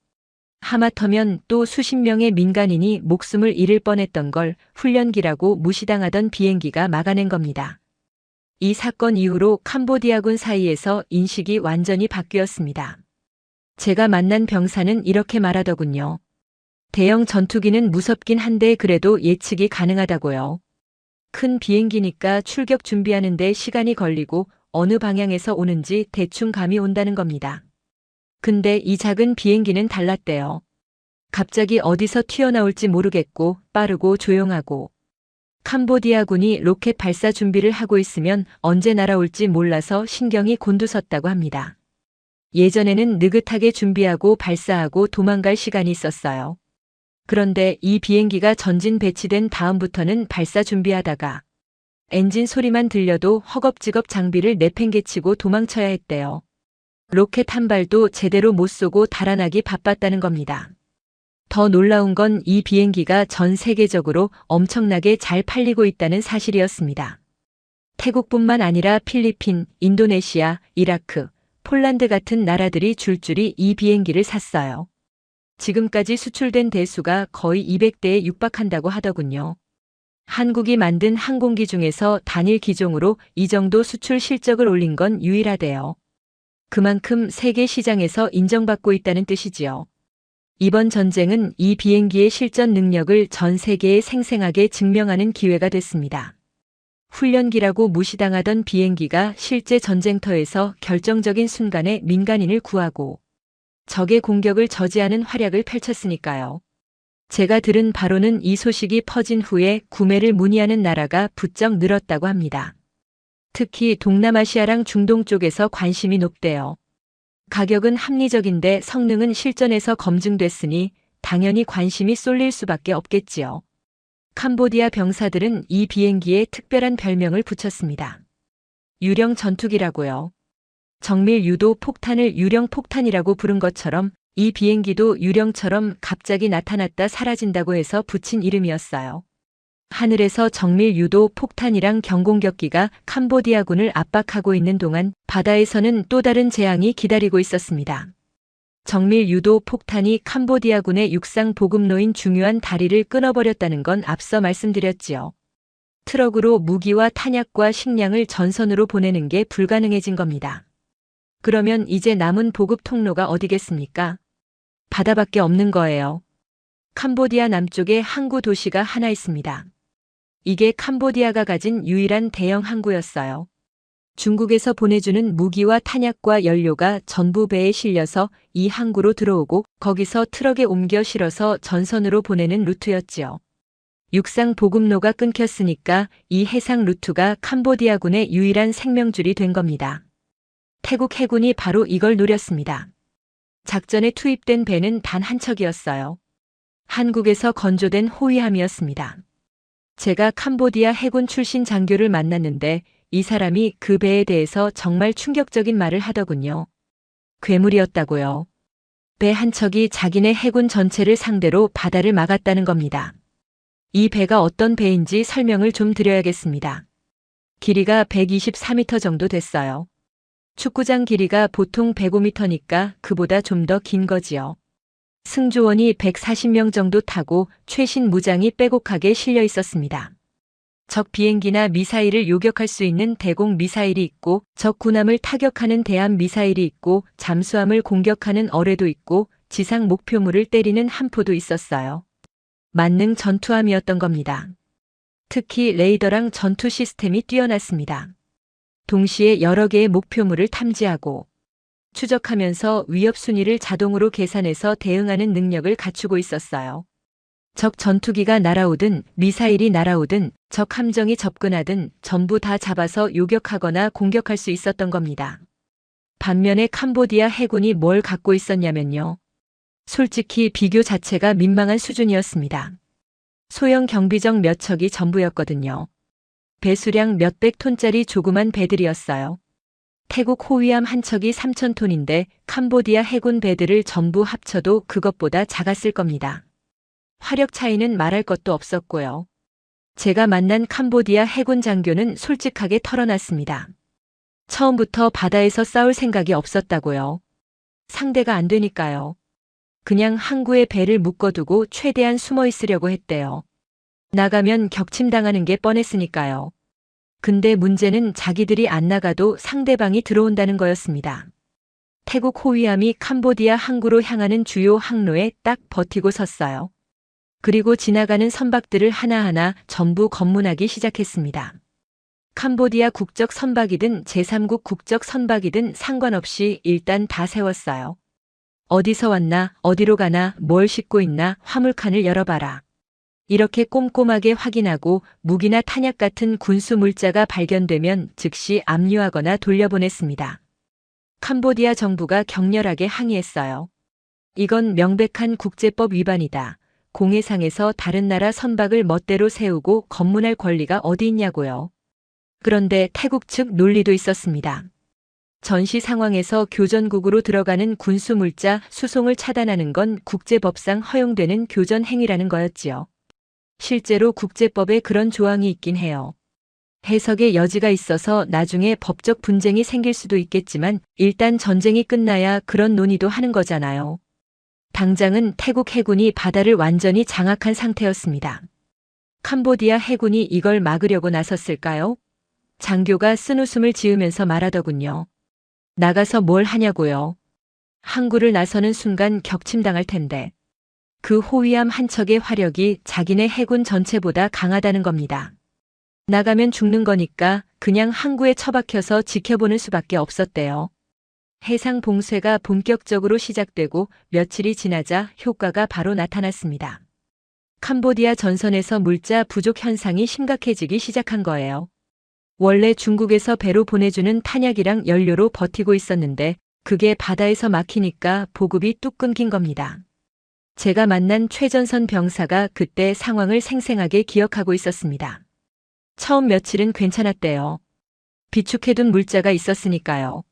하마터면 또 수십 명의 민간인이 목숨을 잃을 뻔했던 걸 훈련기라고 무시당하던 비행기가 막아낸 겁니다. 이 사건 이후로 캄보디아군 사이에서 인식이 완전히 바뀌었습니다. 제가 만난 병사는 이렇게 말하더군요. 대형 전투기는 무섭긴 한데 그래도 예측이 가능하다고요. 큰 비행기니까 출격 준비하는데 시간이 걸리고 어느 방향에서 오는지 대충 감이 온다는 겁니다. 근데 이 작은 비행기는 달랐대요. 갑자기 어디서 튀어나올지 모르겠고 빠르고 조용하고 캄보디아군이 로켓 발사 준비를 하고 있으면 언제 날아올지 몰라서 신경이 곤두섰다고 합니다. 예전에는 느긋하게 준비하고 발사하고 도망갈 시간이 있었어요. 그런데 이 비행기가 전진 배치된 다음부터는 발사 준비하다가 엔진 소리만 들려도 허겁지겁 장비를 내팽개치고 도망쳐야 했대요. 로켓 한 발도 제대로 못 쏘고 달아나기 바빴다는 겁니다. 더 놀라운 건 이 비행기가 전 세계적으로 엄청나게 잘 팔리고 있다는 사실이었습니다. 태국뿐만 아니라 필리핀, 인도네시아, 이라크, 폴란드 같은 나라들이 줄줄이 이 비행기를 샀어요. 지금까지 수출된 대수가 거의 200대에 육박한다고 하더군요. 한국이 만든 항공기 중에서 단일 기종으로 이 정도 수출 실적을 올린 건 유일하대요. 그만큼 세계 시장에서 인정받고 있다는 뜻이지요. 이번 전쟁은 이 비행기의 실전 능력을 전 세계에 생생하게 증명하는 기회가 됐습니다. 훈련기라고 무시당하던 비행기가 실제 전쟁터에서 결정적인 순간에 민간인을 구하고 적의 공격을 저지하는 활약을 펼쳤으니까요. 제가 들은 바로는 이 소식이 퍼진 후에 구매를 문의하는 나라가 부쩍 늘었다고 합니다. 특히 동남아시아랑 중동 쪽에서 관심이 높대요. 가격은 합리적인데 성능은 실전에서 검증됐으니 당연히 관심이 쏠릴 수밖에 없겠지요. 캄보디아 병사들은 이 비행기에 특별한 별명을 붙였습니다. 유령 전투기라고요. 정밀 유도 폭탄을 유령 폭탄이라고 부른 것처럼 이 비행기도 유령처럼 갑자기 나타났다 사라진다고 해서 붙인 이름이었어요. 하늘에서 정밀 유도 폭탄이랑 경공격기가 캄보디아군을 압박하고 있는 동안 바다에서는 또 다른 재앙이 기다리고 있었습니다. 정밀 유도 폭탄이 캄보디아군의 육상 보급로인 중요한 다리를 끊어버렸다는 건 앞서 말씀드렸지요. 트럭으로 무기와 탄약과 식량을 전선으로 보내는 게 불가능해진 겁니다. 그러면 이제 남은 보급 통로가 어디겠습니까? 바다밖에 없는 거예요. 캄보디아 남쪽에 항구 도시가 하나 있습니다. 이게 캄보디아가 가진 유일한 대형 항구였어요. 중국에서 보내주는 무기와 탄약과 연료가 전부 배에 실려서 이 항구로 들어오고 거기서 트럭에 옮겨 실어서 전선으로 보내는 루트였지요. 육상 보급로가 끊겼으니까 이 해상 루트가 캄보디아군의 유일한 생명줄이 된 겁니다. 태국 해군이 바로 이걸 노렸습니다. 작전에 투입된 배는 단 한 척이었어요. 한국에서 건조된 호위함이었습니다. 제가 캄보디아 해군 출신 장교를 만났는데 이 사람이 그 배에 대해서 정말 충격적인 말을 하더군요. 괴물이었다고요. 배 한 척이 자기네 해군 전체를 상대로 바다를 막았다는 겁니다. 이 배가 어떤 배인지 설명을 좀 드려야겠습니다. 길이가 124m 정도 됐어요. 축구장 길이가 보통 105m니까 그보다 좀 더 긴 거지요. 승조원이 140명 정도 타고 최신 무장이 빼곡하게 실려 있었습니다. 적 비행기나 미사일을 요격할 수 있는 대공 미사일이 있고 적 군함을 타격하는 대함 미사일이 있고 잠수함을 공격하는 어뢰도 있고 지상 목표물을 때리는 함포도 있었어요. 만능 전투함이었던 겁니다. 특히 레이더랑 전투 시스템이 뛰어났습니다. 동시에 여러 개의 목표물을 탐지하고 추적하면서 위협 순위를 자동으로 계산해서 대응하는 능력을 갖추고 있었어요. 적 전투기가 날아오든 미사일이 날아오든 적 함정이 접근하든 전부 다 잡아서 요격하거나 공격할 수 있었던 겁니다. 반면에 캄보디아 해군이 뭘 갖고 있었냐면요. 솔직히 비교 자체가 민망한 수준이었습니다. 소형 경비정 몇 척이 전부였거든요. 배수량 몇백 톤짜리 조그만 배들이었어요. 태국 호위함 한 척이 3,000톤인데 캄보디아 해군 배들을 전부 합쳐도 그것보다 작았을 겁니다. 화력 차이는 말할 것도 없었고요. 제가 만난 캄보디아 해군 장교는 솔직하게 털어놨습니다. 처음부터 바다에서 싸울 생각이 없었다고요. 상대가 안 되니까요. 그냥 항구에 배를 묶어두고 최대한 숨어 있으려고 했대요. 나가면 격침당하는 게 뻔했으니까요. 근데 문제는 자기들이 안 나가도 상대방이 들어온다는 거였습니다. 태국 호위함이 캄보디아 항구로 향하는 주요 항로에 딱 버티고 섰어요. 그리고 지나가는 선박들을 하나하나 전부 검문하기 시작했습니다. 캄보디아 국적 선박이든 제3국 국적 선박이든 상관없이 일단 다 세웠어요. 어디서 왔나, 어디로 가나, 뭘 싣고 있나, 화물칸을 열어봐라. 이렇게 꼼꼼하게 확인하고 무기나 탄약 같은 군수 물자가 발견되면 즉시 압류하거나 돌려보냈습니다. 캄보디아 정부가 격렬하게 항의했어요. 이건 명백한 국제법 위반이다. 공해상에서 다른 나라 선박을 멋대로 세우고 검문할 권리가 어디 있냐고요. 그런데 태국 측 논리도 있었습니다. 전시 상황에서 교전국으로 들어가는 군수 물자 수송을 차단하는 건 국제법상 허용되는 교전 행위라는 거였지요. 실제로 국제법에 그런 조항이 있긴 해요. 해석의 여지가 있어서 나중에 법적 분쟁이 생길 수도 있겠지만 일단 전쟁이 끝나야 그런 논의도 하는 거잖아요. 당장은 태국 해군이 바다를 완전히 장악한 상태였습니다. 캄보디아 해군이 이걸 막으려고 나섰을까요? 장교가 쓴웃음을 지으면서 말하더군요. 나가서 뭘 하냐고요. 항구를 나서는 순간 격침당할 텐데. 그 호위함 한 척의 화력이 자기네 해군 전체보다 강하다는 겁니다. 나가면 죽는 거니까 그냥 항구에 처박혀서 지켜보는 수밖에 없었대요. 해상 봉쇄가 본격적으로 시작되고 며칠이 지나자 효과가 바로 나타났습니다. 캄보디아 전선에서 물자 부족 현상이 심각해지기 시작한 거예요. 원래 중국에서 배로 보내주는 탄약이랑 연료로 버티고 있었는데 그게 바다에서 막히니까 보급이 뚝 끊긴 겁니다. 제가 만난 최전선 병사가 그때 상황을 생생하게 기억하고 있었습니다. 처음 며칠은 괜찮았대요. 비축해둔 물자가 있었으니까요.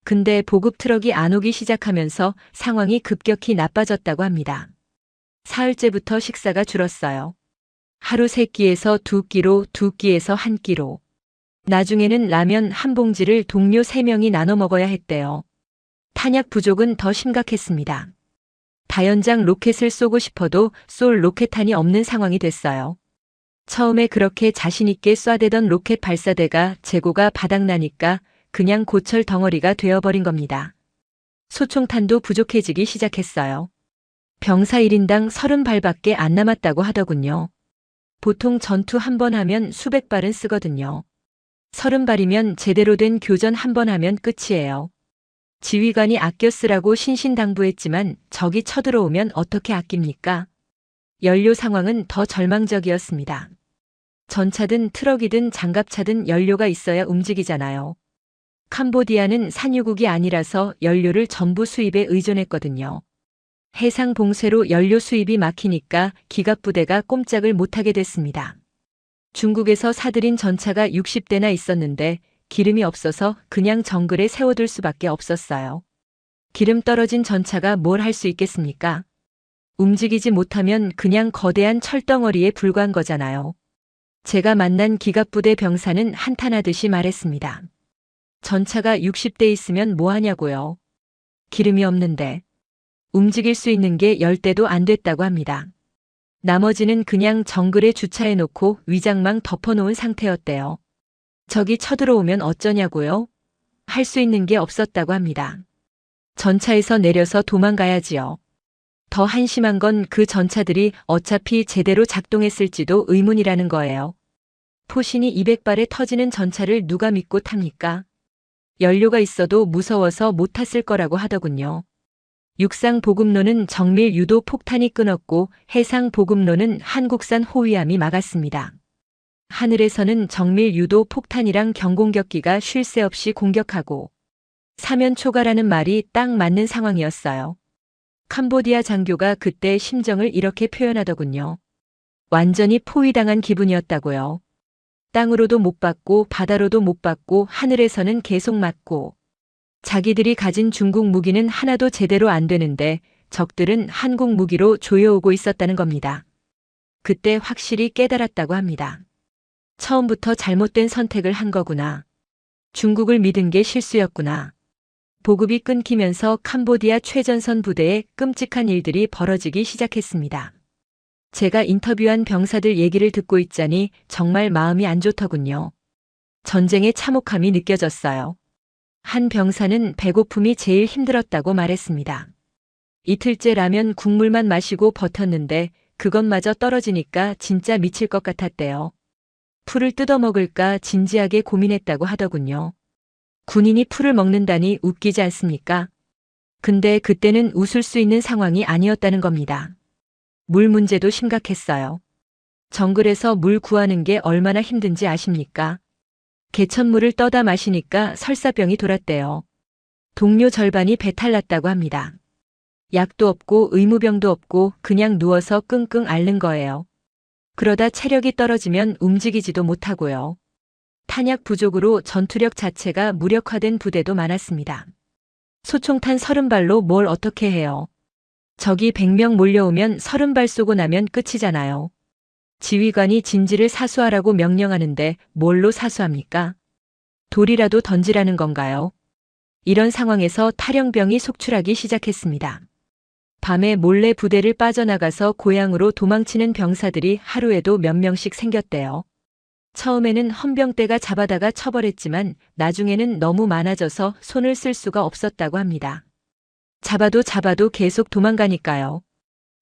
근데 보급 트럭이 안 오기 시작하면서 상황이 급격히 나빠졌다고 합니다. 사흘째부터 식사가 줄었어요. 하루 3끼에서 2끼로, 2끼에서 1끼로. 나중에는 라면 한 봉지를 동료 3명이 나눠 먹어야 했대요. 탄약 부족은 더 심각했습니다. 다연장 로켓을 쏘고 싶어도 쏠 로켓탄이 없는 상황이 됐어요. 처음에 그렇게 자신있게 쏴대던 로켓 발사대가 재고가 바닥나니까 그냥 고철 덩어리가 되어버린 겁니다. 소총탄도 부족해지기 시작했어요. 병사 1인당 30발밖에 안 남았다고 하더군요. 보통 전투 한 번 하면 수백 발은 쓰거든요. 30발이면 제대로 된 교전 한 번 하면 끝이에요. 지휘관이 아껴 쓰라고 신신당부했지만 적이 쳐들어오면 어떻게 아낍니까? 연료 상황은 더 절망적이었습니다. 전차든 트럭이든 장갑차든 연료가 있어야 움직이잖아요. 캄보디아는 산유국이 아니라서 연료를 전부 수입에 의존했거든요. 해상 봉쇄로 연료 수입이 막히니까 기갑부대가 꼼짝을 못하게 됐습니다. 중국에서 사들인 전차가 60대나 있었는데 기름이 없어서 그냥 정글에 세워둘 수밖에 없었어요. 기름 떨어진 전차가 뭘 할 수 있겠습니까? 움직이지 못하면 그냥 거대한 철덩어리에 불과한 거잖아요. 제가 만난 기갑부대 병사는 한탄하듯이 말했습니다. 전차가 60대 있으면 뭐 하냐고요. 기름이 없는데. 움직일 수 있는 게 10대도 안 됐다고 합니다. 나머지는 그냥 정글에 주차해놓고 위장망 덮어놓은 상태였대요. 적이 쳐들어오면 어쩌냐고요? 할 수 있는 게 없었다고 합니다. 전차에서 내려서 도망가야지요. 더 한심한 건 그 전차들이 어차피 제대로 작동했을지도 의문이라는 거예요. 포신이 200발에 터지는 전차를 누가 믿고 탑니까? 연료가 있어도 무서워서 못 탔을 거라고 하더군요. 육상 보급로는 정밀 유도 폭탄이 끊었고 해상 보급로는 한국산 호위함이 막았습니다. 하늘에서는 정밀 유도 폭탄이랑 경공격기가 쉴 새 없이 공격하고 사면 초가라는 말이 딱 맞는 상황이었어요. 캄보디아 장교가 그때 심정을 이렇게 표현하더군요. 완전히 포위당한 기분이었다고요. 땅으로도 못 받고 바다로도 못 받고 하늘에서는 계속 맞고 자기들이 가진 중국 무기는 하나도 제대로 안 되는데 적들은 한국 무기로 조여오고 있었다는 겁니다. 그때 확실히 깨달았다고 합니다. 처음부터 잘못된 선택을 한 거구나. 중국을 믿은 게 실수였구나. 보급이 끊기면서 캄보디아 최전선 부대에 끔찍한 일들이 벌어지기 시작했습니다. 제가 인터뷰한 병사들 얘기를 듣고 있자니 정말 마음이 안 좋더군요. 전쟁의 참혹함이 느껴졌어요. 한 병사는 배고픔이 제일 힘들었다고 말했습니다. 이틀째 라면 국물만 마시고 버텼는데 그것마저 떨어지니까 진짜 미칠 것 같았대요. 풀을 뜯어먹을까 진지하게 고민했다고 하더군요. 군인이 풀을 먹는다니 웃기지 않습니까? 근데 그때는 웃을 수 있는 상황이 아니었다는 겁니다. 물 문제도 심각했어요. 정글에서 물 구하는 게 얼마나 힘든지 아십니까? 개천물을 떠다 마시니까 설사병이 돌았대요. 동료 절반이 배탈 났다고 합니다. 약도 없고 의무병도 없고 그냥 누워서 끙끙 앓는 거예요. 그러다 체력이 떨어지면 움직이지도 못하고요. 탄약 부족으로 전투력 자체가 무력화된 부대도 많았습니다. 소총탄 30발로 뭘 어떻게 해요? 적이 100명 몰려오면 30발 쏘고 나면 끝이잖아요. 지휘관이 진지를 사수하라고 명령하는데 뭘로 사수합니까? 돌이라도 던지라는 건가요? 이런 상황에서 탈영병이 속출하기 시작했습니다. 밤에 몰래 부대를 빠져나가서 고향으로 도망치는 병사들이 하루에도 몇 명씩 생겼대요. 처음에는 헌병대가 잡아다가 처벌했지만 나중에는 너무 많아져서 손을 쓸 수가 없었다고 합니다. 잡아도 계속 도망가니까요.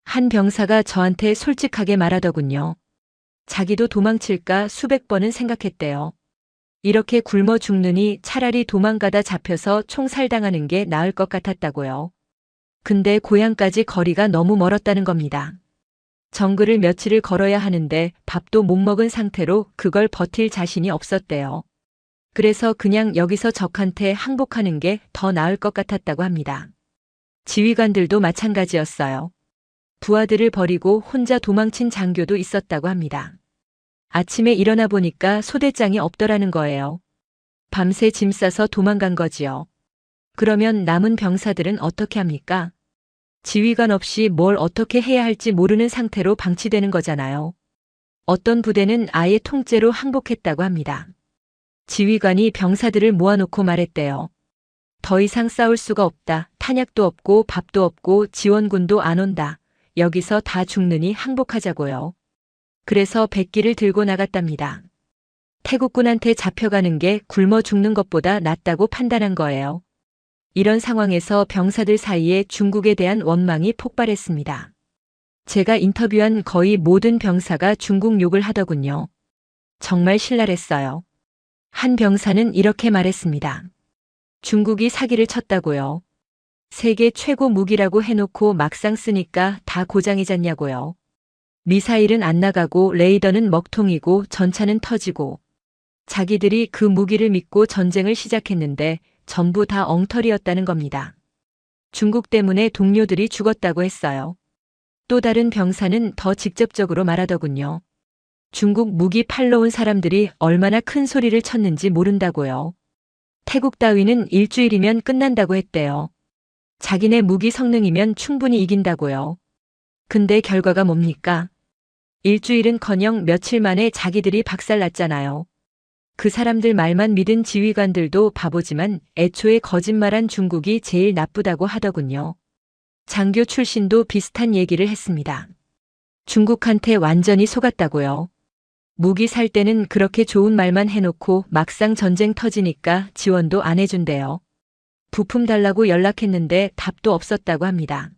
한 병사가 저한테 솔직하게 말하더군요. 자기도 도망칠까 수백 번은 생각했대요. 이렇게 굶어 죽느니 차라리 도망가다 잡혀서 총살당하는 게 나을 것 같았다고요. 근데 고향까지 거리가 너무 멀었다는 겁니다. 정글을 며칠을 걸어야 하는데 밥도 못 먹은 상태로 그걸 버틸 자신이 없었대요. 그래서 그냥 여기서 적한테 항복하는 게 더 나을 것 같았다고 합니다. 지휘관들도 마찬가지였어요. 부하들을 버리고 혼자 도망친 장교도 있었다고 합니다. 아침에 일어나 보니까 소대장이 없더라는 거예요. 밤새 짐 싸서 도망간 거지요. 그러면 남은 병사들은 어떻게 합니까? 지휘관 없이 뭘 어떻게 해야 할지 모르는 상태로 방치되는 거잖아요. 어떤 부대는 아예 통째로 항복했다고 합니다. 지휘관이 병사들을 모아놓고 말했대요. 더 이상 싸울 수가 없다. 탄약도 없고 밥도 없고 지원군도 안 온다. 여기서 다 죽느니 항복하자고요. 그래서 백기를 들고 나갔답니다. 태국군한테 잡혀가는 게 굶어 죽는 것보다 낫다고 판단한 거예요. 이런 상황에서 병사들 사이에 중국에 대한 원망이 폭발했습니다. 제가 인터뷰한 거의 모든 병사가 중국 욕을 하더군요. 정말 신랄했어요. 한 병사는 이렇게 말했습니다. 중국이 사기를 쳤다고요. 세계 최고 무기라고 해놓고 막상 쓰니까 다 고장이잖냐고요. 미사일은 안 나가고 레이더는 먹통이고 전차는 터지고 자기들이 그 무기를 믿고 전쟁을 시작했는데 전부 다 엉터리였다는 겁니다. 중국 때문에 동료들이 죽었다고 했어요. 또 다른 병사는 더 직접적으로 말하더군요. 중국 무기 팔러 온 사람들이 얼마나 큰 소리를 쳤는지 모른다고요. 태국 따위는 일주일이면 끝난다고 했대요. 자기네 무기 성능이면 충분히 이긴다고요. 근데 결과가 뭡니까? 일주일은커녕 며칠 만에 자기들이 박살났잖아요. 그 사람들 말만 믿은 지휘관들도 바보지만 애초에 거짓말한 중국이 제일 나쁘다고 하더군요. 장교 출신도 비슷한 얘기를 했습니다. 중국한테 완전히 속았다고요. 무기 살 때는 그렇게 좋은 말만 해놓고 막상 전쟁 터지니까 지원도 안 해준대요. 부품 달라고 연락했는데 답도 없었다고 합니다.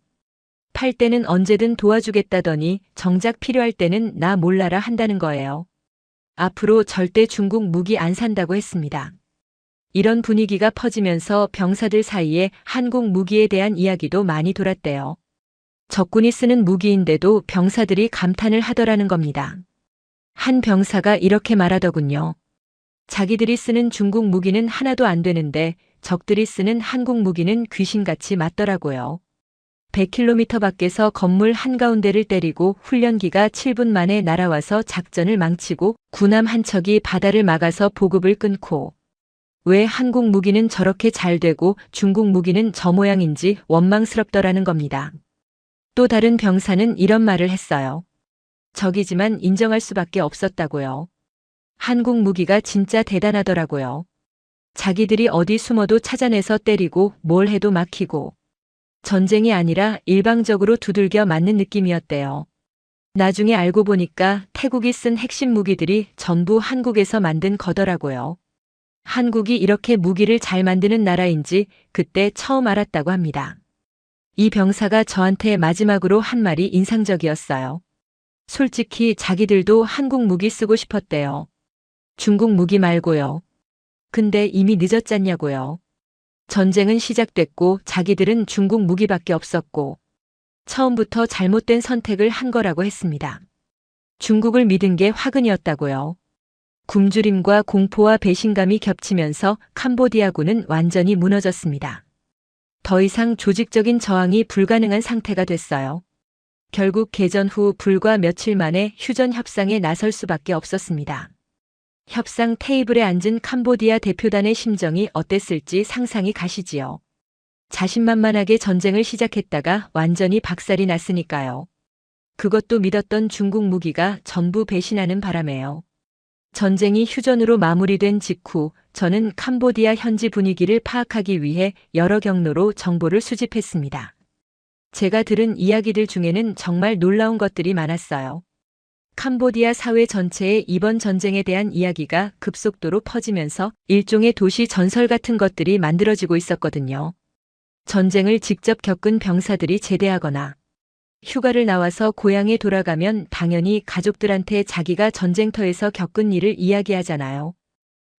팔 때는 언제든 도와주겠다더니 정작 필요할 때는 나 몰라라 한다는 거예요. 앞으로 절대 중국 무기 안 산다고 했습니다. 이런 분위기가 퍼지면서 병사들 사이에 한국 무기에 대한 이야기도 많이 돌았대요. 적군이 쓰는 무기인데도 병사들이 감탄을 하더라는 겁니다. 한 병사가 이렇게 말하더군요. 자기들이 쓰는 중국 무기는 하나도 안 되는데 적들이 쓰는 한국 무기는 귀신같이 맞더라고요. 100km 밖에서 건물 한가운데를 때리고 훈련기가 7분 만에 날아와서 작전을 망치고 군함 한 척이 바다를 막아서 보급을 끊고 왜 한국 무기는 저렇게 잘 되고 중국 무기는 저 모양인지 원망스럽더라는 겁니다. 또 다른 병사는 이런 말을 했어요. 적이지만 인정할 수밖에 없었다고요. 한국 무기가 진짜 대단하더라고요. 자기들이 어디 숨어도 찾아내서 때리고 뭘 해도 막히고 전쟁이 아니라 일방적으로 두들겨 맞는 느낌이었대요. 나중에 알고 보니까 태국이 쓴 핵심 무기들이 전부 한국에서 만든 거더라고요. 한국이 이렇게 무기를 잘 만드는 나라인지 그때 처음 알았다고 합니다. 이 병사가 저한테 마지막으로 한 말이 인상적이었어요. 솔직히 자기들도 한국 무기 쓰고 싶었대요. 중국 무기 말고요. 근데 이미 늦었잖냐고요. 전쟁은 시작됐고 자기들은 중국 무기밖에 없었고 처음부터 잘못된 선택을 한 거라고 했습니다. 중국을 믿은 게 화근이었다고요. 굶주림과 공포와 배신감이 겹치면서 캄보디아군은 완전히 무너졌습니다. 더 이상 조직적인 저항이 불가능한 상태가 됐어요. 결국 개전 후 불과 며칠 만에 휴전 협상에 나설 수밖에 없었습니다. 협상 테이블에 앉은 캄보디아 대표단의 심정이 어땠을지 상상이 가시지요. 자신만만하게 전쟁을 시작했다가 완전히 박살이 났으니까요. 그것도 믿었던 중국 무기가 전부 배신하는 바람에요. 전쟁이 휴전으로 마무리된 직후 저는 캄보디아 현지 분위기를 파악하기 위해 여러 경로로 정보를 수집했습니다. 제가 들은 이야기들 중에는 정말 놀라운 것들이 많았어요. 캄보디아 사회 전체에 이번 전쟁에 대한 이야기가 급속도로 퍼지면서 일종의 도시 전설 같은 것들이 만들어지고 있었거든요. 전쟁을 직접 겪은 병사들이 제대하거나 휴가를 나와서 고향에 돌아가면 당연히 가족들한테 자기가 전쟁터에서 겪은 일을 이야기하잖아요.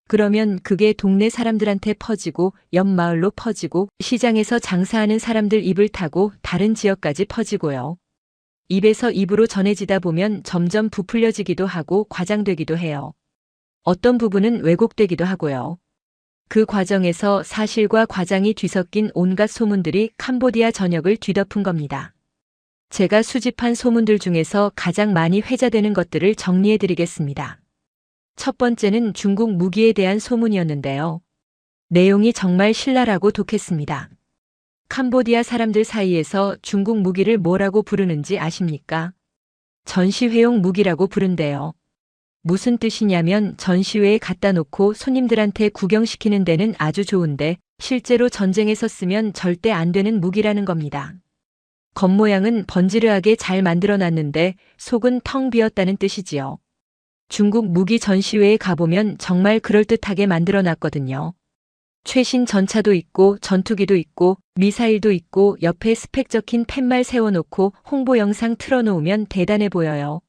그러면 그게 동네 사람들한테 퍼지고 옆 마을로 퍼지고 시장에서 장사하는 사람들 입을 타고 다른 지역까지 퍼지고요. 입에서 입으로 전해지다 보면 점점 부풀려지기도 하고 과장되기도 해요. 어떤 부분은 왜곡되기도 하고요. 그 과정에서 사실과 과장이 뒤섞인 온갖 소문들이 캄보디아 전역을 뒤덮은 겁니다. 제가 수집한 소문들 중에서 가장 많이 회자되는 것들을 정리해드리겠습니다. 첫 번째는 중국 무기에 대한 소문이었는데요. 내용이 정말 신랄하고 독했습니다. 캄보디아 사람들 사이에서 중국 무기를 뭐라고 부르는지 아십니까? 전시회용 무기라고 부른대요. 무슨 뜻이냐면 전시회에 갖다 놓고 손님들한테 구경시키는 데는 아주 좋은데 실제로 전쟁에서 쓰면 절대 안 되는 무기라는 겁니다. 겉모양은 번지르하게 잘 만들어 놨는데 속은 텅 비었다는 뜻이지요. 중국 무기 전시회에 가보면 정말 그럴듯하게 만들어 놨거든요. 최신 전차도 있고 전투기도 있고 미사일도 있고 옆에 스펙 적힌 팻말 세워놓고 홍보 영상 틀어놓으면 대단해 보여요.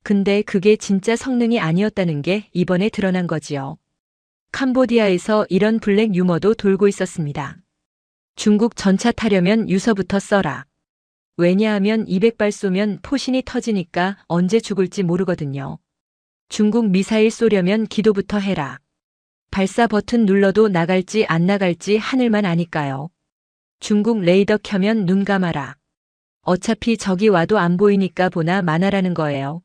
근데 그게 진짜 성능이 아니었다는 게 이번에 드러난 거지요. 캄보디아에서 이런 블랙 유머도 돌고 있었습니다. 중국 전차 타려면 유서부터 써라. 왜냐하면 200발 쏘면 포신이 터지니까 언제 죽을지 모르거든요. 중국 미사일 쏘려면 기도부터 해라. 발사 버튼 눌러도 나갈지 안 나갈지 하늘만 아니까요. 중국 레이더 켜면 눈 감아라. 어차피 적이 와도 안 보이니까 보나 마나라는 거예요.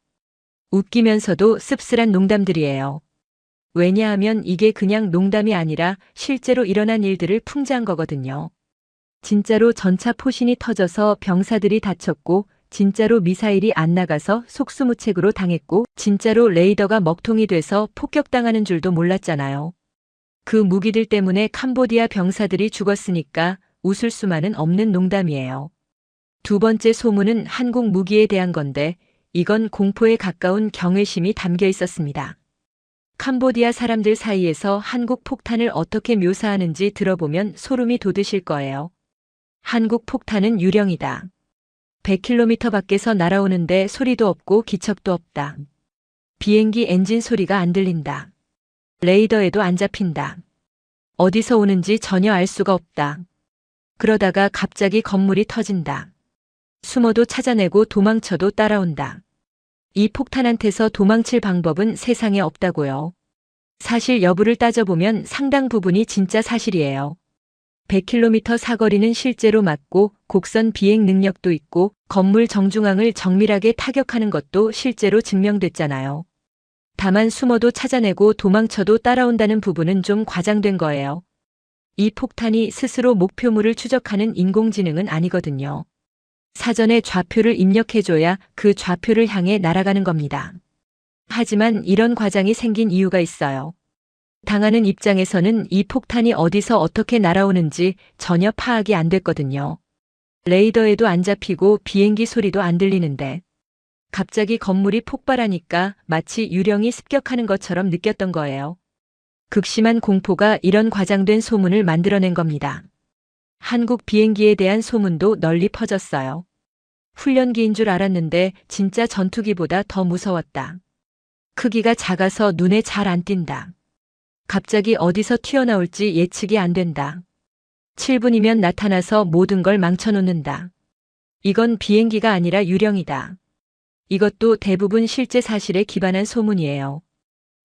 웃기면서도 씁쓸한 농담들이에요. 왜냐하면 이게 그냥 농담이 아니라 실제로 일어난 일들을 풍자한 거거든요. 진짜로 전차 포신이 터져서 병사들이 다쳤고 진짜로 미사일이 안 나가서 속수무책으로 당했고 진짜로 레이더가 먹통이 돼서 폭격당하는 줄도 몰랐잖아요. 그 무기들 때문에 캄보디아 병사들이 죽었으니까 웃을 수만은 없는 농담이에요. 두 번째 소문은 한국 무기에 대한 건데 이건 공포에 가까운 경외심이 담겨 있었습니다. 캄보디아 사람들 사이에서 한국 폭탄을 어떻게 묘사하는지 들어보면 소름이 돋으실 거예요. 한국 폭탄은 유령이다. 100km 밖에서 날아오는데 소리도 없고 기척도 없다. 비행기 엔진 소리가 안 들린다. 레이더에도 안 잡힌다. 어디서 오는지 전혀 알 수가 없다. 그러다가 갑자기 건물이 터진다. 숨어도 찾아내고 도망쳐도 따라온다. 이 폭탄한테서 도망칠 방법은 세상에 없다고요. 사실 여부를 따져보면 상당 부분이 진짜 사실이에요. 100km 사거리는 실제로 맞고 곡선 비행 능력도 있고 건물 정중앙을 정밀하게 타격하는 것도 실제로 증명됐잖아요. 다만 숨어도 찾아내고 도망쳐도 따라온다는 부분은 좀 과장된 거예요. 이 폭탄이 스스로 목표물을 추적하는 인공지능은 아니거든요. 사전에 좌표를 입력해줘야 그 좌표를 향해 날아가는 겁니다. 하지만 이런 과장이 생긴 이유가 있어요. 당하는 입장에서는 이 폭탄이 어디서 어떻게 날아오는지 전혀 파악이 안 됐거든요. 레이더에도 안 잡히고 비행기 소리도 안 들리는데 갑자기 건물이 폭발하니까 마치 유령이 습격하는 것처럼 느꼈던 거예요. 극심한 공포가 이런 과장된 소문을 만들어낸 겁니다. 한국 비행기에 대한 소문도 널리 퍼졌어요. 훈련기인 줄 알았는데 진짜 전투기보다 더 무서웠다. 크기가 작아서 눈에 잘 안 띈다. 갑자기 어디서 튀어나올지 예측이 안 된다. 7분이면 나타나서 모든 걸 망쳐놓는다. 이건 비행기가 아니라 유령이다. 이것도 대부분 실제 사실에 기반한 소문이에요.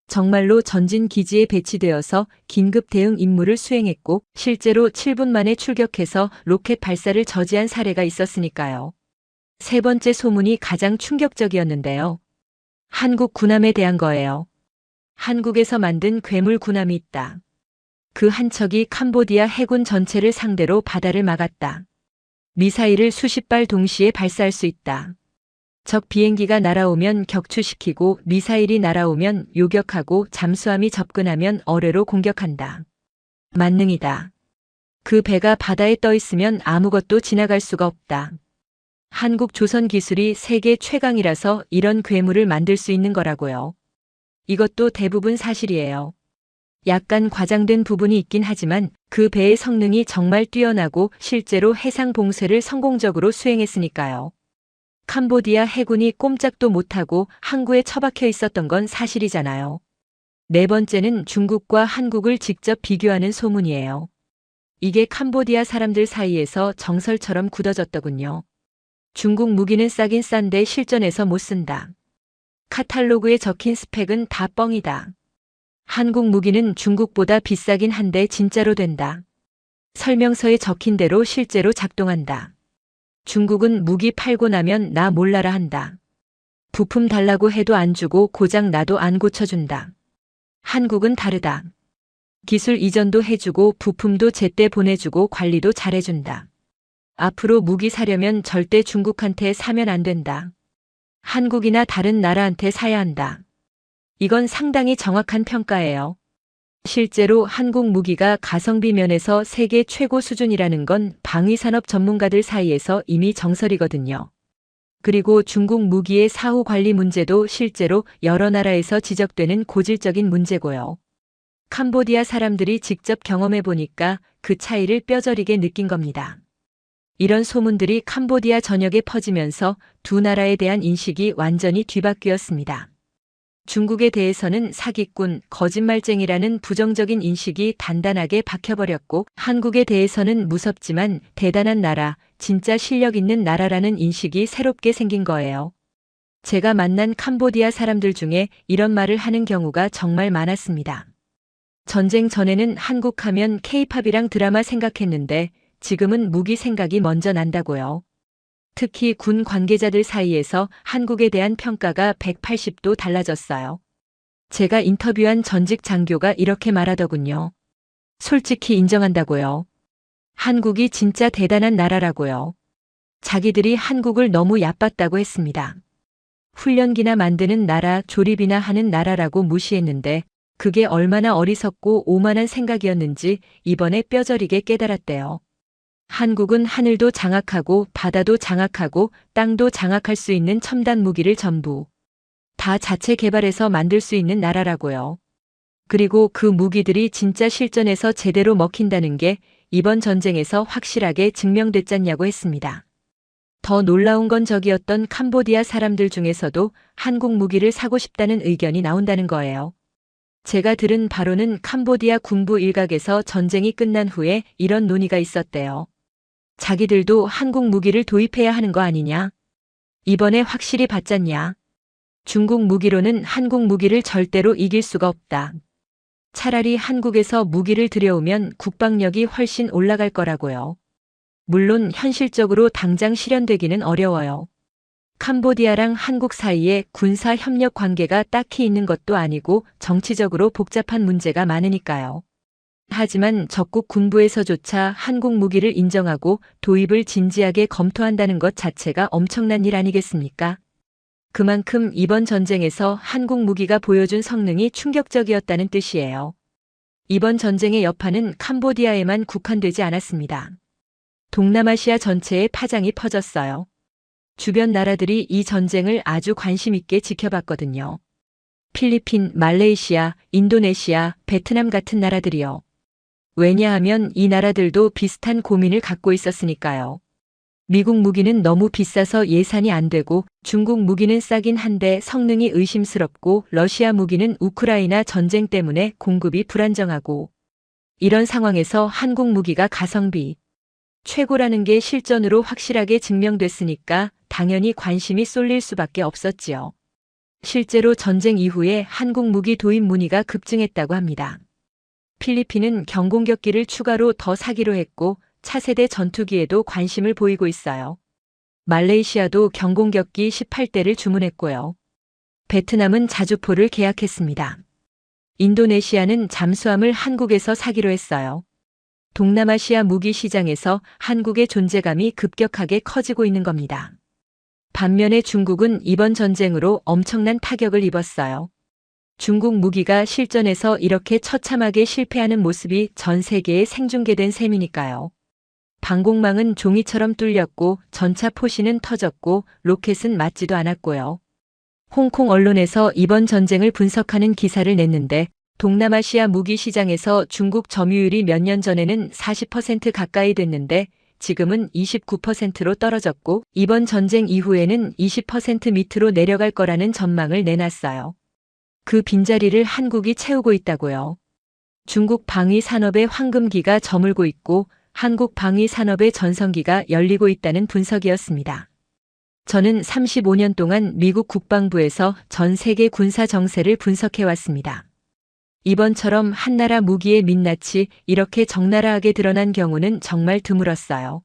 정말로 전진 기지에 배치되어서 긴급 대응 임무를 수행했고 실제로 7분 만에 출격해서 로켓 발사를 저지한 사례가 있었으니까요. 세 번째 소문이 가장 충격적이었는데요. 한국 군함에 대한 거예요. 한국에서 만든 괴물 군함이 있다. 그 한 척이 캄보디아 해군 전체를 상대로 바다를 막았다. 미사일을 수십 발 동시에 발사할 수 있다. 적 비행기가 날아오면 격추시키고 미사일이 날아오면 요격하고 잠수함이 접근하면 어뢰로 공격한다. 만능이다. 그 배가 바다에 떠 있으면 아무것도 지나갈 수가 없다. 한국 조선 기술이 세계 최강이라서 이런 괴물을 만들 수 있는 거라고요. 이것도 대부분 사실이에요. 약간 과장된 부분이 있긴 하지만 그 배의 성능이 정말 뛰어나고 실제로 해상 봉쇄를 성공적으로 수행했으니까요. 캄보디아 해군이 꼼짝도 못하고 항구에 처박혀 있었던 건 사실이잖아요. 네 번째는 중국과 한국을 직접 비교하는 소문이에요. 이게 캄보디아 사람들 사이에서 정설처럼 굳어졌더군요. 중국 무기는 싸긴 싼데 실전에서 못 쓴다. 카탈로그에 적힌 스펙은 다 뻥이다. 한국 무기는 중국보다 비싸긴 한데 진짜로 된다. 설명서에 적힌 대로 실제로 작동한다. 중국은 무기 팔고 나면 나 몰라라 한다. 부품 달라고 해도 안 주고 고장 나도 안 고쳐준다. 한국은 다르다. 기술 이전도 해주고 부품도 제때 보내주고 관리도 잘해준다. 앞으로 무기 사려면 절대 중국한테 사면 안 된다. 한국이나 다른 나라한테 사야 한다. 이건 상당히 정확한 평가예요. 실제로 한국 무기가 가성비 면에서 세계 최고 수준이라는 건 방위산업 전문가들 사이에서 이미 정설이거든요. 그리고 중국 무기의 사후 관리 문제도 실제로 여러 나라에서 지적되는 고질적인 문제고요. 캄보디아 사람들이 직접 경험해 보니까 그 차이를 뼈저리게 느낀 겁니다. 이런 소문들이 캄보디아 전역에 퍼지면서 두 나라에 대한 인식이 완전히 뒤바뀌었습니다. 중국에 대해서는 사기꾼, 거짓말쟁이라는 부정적인 인식이 단단하게 박혀버렸고 한국에 대해서는 무섭지만 대단한 나라, 진짜 실력 있는 나라라는 인식이 새롭게 생긴 거예요. 제가 만난 캄보디아 사람들 중에 이런 말을 하는 경우가 정말 많았습니다. 전쟁 전에는 한국 하면 K-팝이랑 드라마 생각했는데 지금은 무기 생각이 먼저 난다고요. 특히 군 관계자들 사이에서 한국에 대한 평가가 180도 달라졌어요. 제가 인터뷰한 전직 장교가 이렇게 말하더군요. 솔직히 인정한다고요. 한국이 진짜 대단한 나라라고요. 자기들이 한국을 너무 얕봤다고 했습니다. 훈련기나 만드는 나라, 조립이나 하는 나라라고 무시했는데 그게 얼마나 어리석고 오만한 생각이었는지 이번에 뼈저리게 깨달았대요. 한국은 하늘도 장악하고 바다도 장악하고 땅도 장악할 수 있는 첨단 무기를 전부 다 자체 개발해서 만들 수 있는 나라라고요. 그리고 그 무기들이 진짜 실전에서 제대로 먹힌다는 게 이번 전쟁에서 확실하게 증명됐잖냐고 했습니다. 더 놀라운 건 적이었던 캄보디아 사람들 중에서도 한국 무기를 사고 싶다는 의견이 나온다는 거예요. 제가 들은 바로는 캄보디아 군부 일각에서 전쟁이 끝난 후에 이런 논의가 있었대요. 자기들도 한국 무기를 도입해야 하는 거 아니냐? 이번에 확실히 받잖냐? 중국 무기로는 한국 무기를 절대로 이길 수가 없다. 차라리 한국에서 무기를 들여오면 국방력이 훨씬 올라갈 거라고요. 물론 현실적으로 당장 실현되기는 어려워요. 캄보디아랑 한국 사이에 군사 협력 관계가 딱히 있는 것도 아니고 정치적으로 복잡한 문제가 많으니까요. 하지만 적국 군부에서조차 한국 무기를 인정하고 도입을 진지하게 검토한다는 것 자체가 엄청난 일 아니겠습니까? 그만큼 이번 전쟁에서 한국 무기가 보여준 성능이 충격적이었다는 뜻이에요. 이번 전쟁의 여파는 캄보디아에만 국한되지 않았습니다. 동남아시아 전체에 파장이 퍼졌어요. 주변 나라들이 이 전쟁을 아주 관심 있게 지켜봤거든요. 필리핀, 말레이시아, 인도네시아, 베트남 같은 나라들이요. 왜냐하면 이 나라들도 비슷한 고민을 갖고 있었으니까요. 미국 무기는 너무 비싸서 예산이 안 되고 중국 무기는 싸긴 한데 성능이 의심스럽고 러시아 무기는 우크라이나 전쟁 때문에 공급이 불안정하고 이런 상황에서 한국 무기가 가성비 최고라는 게 실전으로 확실하게 증명됐으니까 당연히 관심이 쏠릴 수밖에 없었지요. 실제로 전쟁 이후에 한국 무기 도입 문의가 급증했다고 합니다. 필리핀은 경공격기를 추가로 더 사기로 했고 차세대 전투기에도 관심을 보이고 있어요. 말레이시아도 경공격기 18대를 주문했고요. 베트남은 자주포를 계약했습니다. 인도네시아는 잠수함을 한국에서 사기로 했어요. 동남아시아 무기 시장에서 한국의 존재감이 급격하게 커지고 있는 겁니다. 반면에 중국은 이번 전쟁으로 엄청난 타격을 입었어요. 중국 무기가 실전에서 이렇게 처참하게 실패하는 모습이 전 세계에 생중계된 셈이니까요. 방공망은 종이처럼 뚫렸고 전차 포신은 터졌고 로켓은 맞지도 않았고요. 홍콩 언론에서 이번 전쟁을 분석하는 기사를 냈는데 동남아시아 무기 시장에서 중국 점유율이 몇 년 전에는 40% 가까이 됐는데 지금은 29%로 떨어졌고 이번 전쟁 이후에는 20% 밑으로 내려갈 거라는 전망을 내놨어요. 그 빈자리를 한국이 채우고 있다고요. 중국 방위 산업의 황금기가 저물고 있고 한국 방위 산업의 전성기가 열리고 있다는 분석이었습니다. 저는 35년 동안 미국 국방부에서 전 세계 군사 정세를 분석해왔습니다. 이번처럼 한나라 무기의 민낯이 이렇게 적나라하게 드러난 경우는 정말 드물었어요.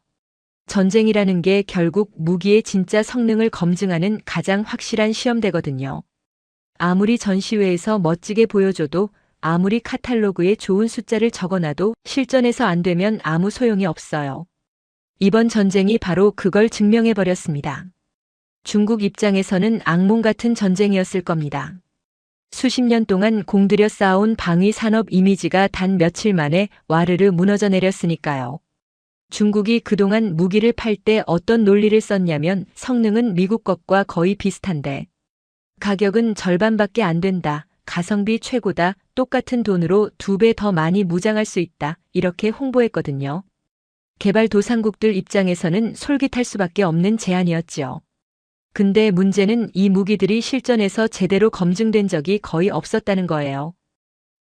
전쟁이라는 게 결국 무기의 진짜 성능을 검증하는 가장 확실한 시험대거든요. 아무리 전시회에서 멋지게 보여줘도 아무리 카탈로그에 좋은 숫자를 적어놔도 실전에서 안 되면 아무 소용이 없어요. 이번 전쟁이 바로 그걸 증명해버렸습니다. 중국 입장에서는 악몽 같은 전쟁이었을 겁니다. 수십 년 동안 공들여 쌓아온 방위 산업 이미지가 단 며칠 만에 와르르 무너져 내렸으니까요. 중국이 그동안 무기를 팔 때 어떤 논리를 썼냐면 성능은 미국 것과 거의 비슷한데 가격은 절반밖에 안 된다. 가성비 최고다. 똑같은 돈으로 2배 더 많이 무장할 수 있다. 이렇게 홍보했거든요. 개발도상국들 입장에서는 솔깃할 수밖에 없는 제안이었지요. 근데 문제는 이 무기들이 실전에서 제대로 검증된 적이 거의 없었다는 거예요.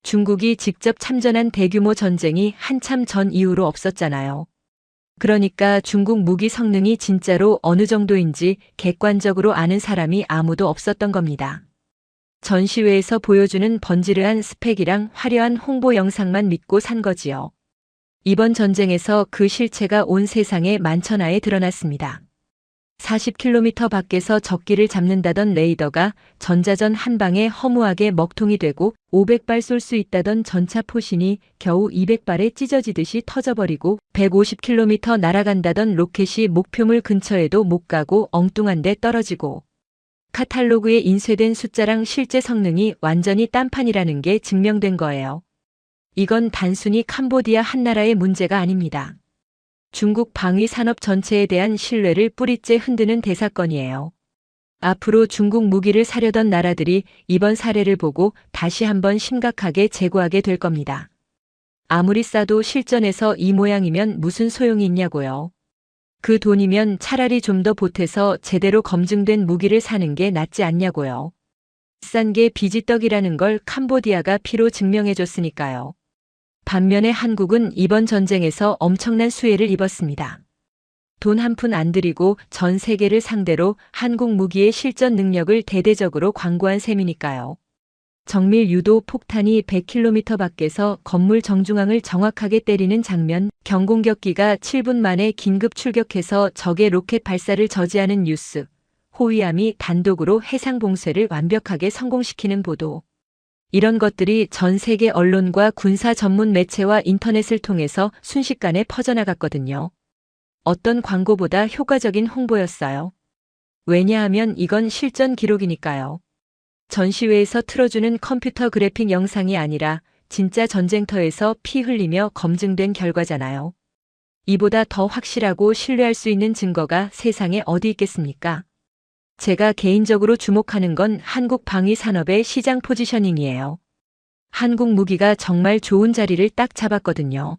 중국이 직접 참전한 대규모 전쟁이 한참 전 이후로 없었잖아요. 그러니까 중국 무기 성능이 진짜로 어느 정도인지 객관적으로 아는 사람이 아무도 없었던 겁니다. 전시회에서 보여주는 번지르한 스펙이랑 화려한 홍보 영상만 믿고 산 거지요. 이번 전쟁에서 그 실체가 온 세상에 만천하에 드러났습니다. 40km 밖에서 적기를 잡는다던 레이더가 전자전 한 방에 허무하게 먹통이 되고 500발 쏠 수 있다던 전차 포신이 겨우 200발에 찢어지듯이 터져버리고 150km 날아간다던 로켓이 목표물 근처에도 못 가고 엉뚱한 데 떨어지고 카탈로그에 인쇄된 숫자랑 실제 성능이 완전히 딴판이라는 게 증명된 거예요. 이건 단순히 캄보디아 한나라의 문제가 아닙니다. 중국 방위 산업 전체에 대한 신뢰를 뿌리째 흔드는 대사건이에요. 앞으로 중국 무기를 사려던 나라들이 이번 사례를 보고 다시 한번 심각하게 재고하게 될 겁니다. 아무리 싸도 실전에서 이 모양이면 무슨 소용이 있냐고요. 그 돈이면 차라리 좀 더 보태서 제대로 검증된 무기를 사는 게 낫지 않냐고요. 비싼 게 비지떡이라는 걸 캄보디아가 피로 증명해줬으니까요. 반면에 한국은 이번 전쟁에서 엄청난 수혜를 입었습니다. 돈 한 푼 안 들이고 전 세계를 상대로 한국 무기의 실전 능력을 대대적으로 광고한 셈이니까요. 정밀 유도 폭탄이 100km 밖에서 건물 정중앙을 정확하게 때리는 장면, 경공격기가 7분 만에 긴급 출격해서 적의 로켓 발사를 저지하는 뉴스, 호위함이 단독으로 해상 봉쇄를 완벽하게 성공시키는 보도. 이런 것들이 전 세계 언론과 군사 전문 매체와 인터넷을 통해서 순식간에 퍼져나갔거든요. 어떤 광고보다 효과적인 홍보였어요. 왜냐하면 이건 실전 기록이니까요. 전시회에서 틀어주는 컴퓨터 그래픽 영상이 아니라 진짜 전쟁터에서 피 흘리며 검증된 결과잖아요. 이보다 더 확실하고 신뢰할 수 있는 증거가 세상에 어디 있겠습니까? 제가 개인적으로 주목하는 건 한국 방위 산업의 시장 포지셔닝이에요. 한국 무기가 정말 좋은 자리를 딱 잡았거든요.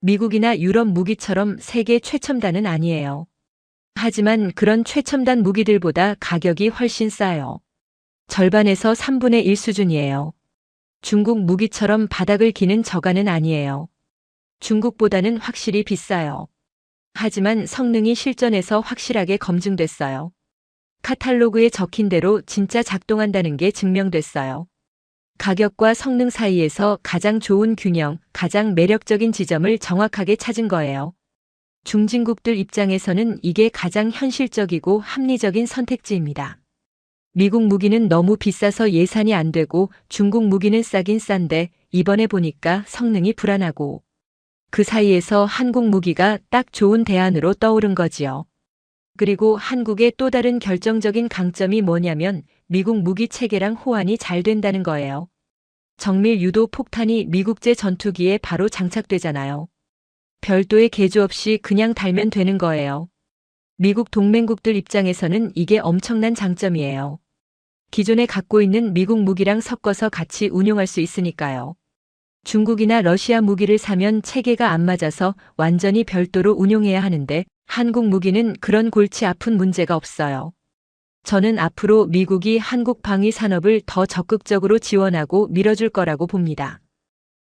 미국이나 유럽 무기처럼 세계 최첨단은 아니에요. 하지만 그런 최첨단 무기들보다 가격이 훨씬 싸요. 절반에서 3분의 1 수준이에요. 중국 무기처럼 바닥을 기는 저가는 아니에요. 중국보다는 확실히 비싸요. 하지만 성능이 실전에서 확실하게 검증됐어요. 카탈로그에 적힌 대로 진짜 작동한다는 게 증명됐어요. 가격과 성능 사이에서 가장 좋은 균형, 가장 매력적인 지점을 정확하게 찾은 거예요. 중진국들 입장에서는 이게 가장 현실적이고 합리적인 선택지입니다. 미국 무기는 너무 비싸서 예산이 안 되고 중국 무기는 싸긴 싼데 이번에 보니까 성능이 불안하고 그 사이에서 한국 무기가 딱 좋은 대안으로 떠오른 거지요. 그리고 한국의 또 다른 결정적인 강점이 뭐냐면 미국 무기 체계랑 호환이 잘 된다는 거예요. 정밀 유도 폭탄이 미국제 전투기에 바로 장착되잖아요. 별도의 개조 없이 그냥 달면 되는 거예요. 미국 동맹국들 입장에서는 이게 엄청난 장점이에요. 기존에 갖고 있는 미국 무기랑 섞어서 같이 운용할 수 있으니까요. 중국이나 러시아 무기를 사면 체계가 안 맞아서 완전히 별도로 운용해야 하는데 한국 무기는 그런 골치 아픈 문제가 없어요. 저는 앞으로 미국이 한국 방위 산업을 더 적극적으로 지원하고 밀어줄 거라고 봅니다.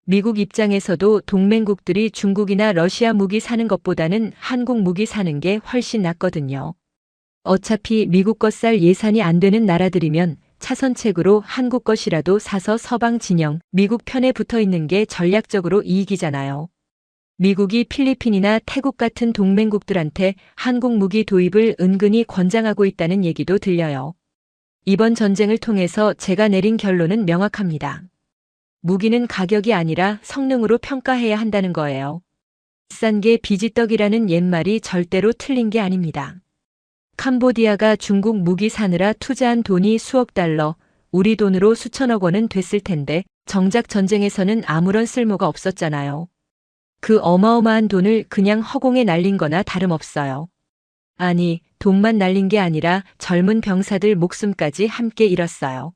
미국 입장에서도 동맹국들이 중국이나 러시아 무기 사는 것보다는 한국 무기 사는 게 훨씬 낫거든요. 어차피 미국 것 살 예산이 안 되는 나라들이면 차선책으로 한국 것이라도 사서 서방 진영, 미국 편에 붙어 있는 게 전략적으로 이익이잖아요. 미국이 필리핀이나 태국 같은 동맹국들한테 한국 무기 도입을 은근히 권장하고 있다는 얘기도 들려요. 이번 전쟁을 통해서 제가 내린 결론은 명확합니다. 무기는 가격이 아니라 성능으로 평가해야 한다는 거예요. 비싼 게 비지떡이라는 옛말이 절대로 틀린 게 아닙니다. 캄보디아가 중국 무기 사느라 투자한 돈이 수억 달러, 우리 돈으로 수천억 원은 됐을 텐데 정작 전쟁에서는 아무런 쓸모가 없었잖아요. 그 어마어마한 돈을 그냥 허공에 날린 거나 다름없어요. 아니, 돈만 날린 게 아니라 젊은 병사들 목숨까지 함께 잃었어요.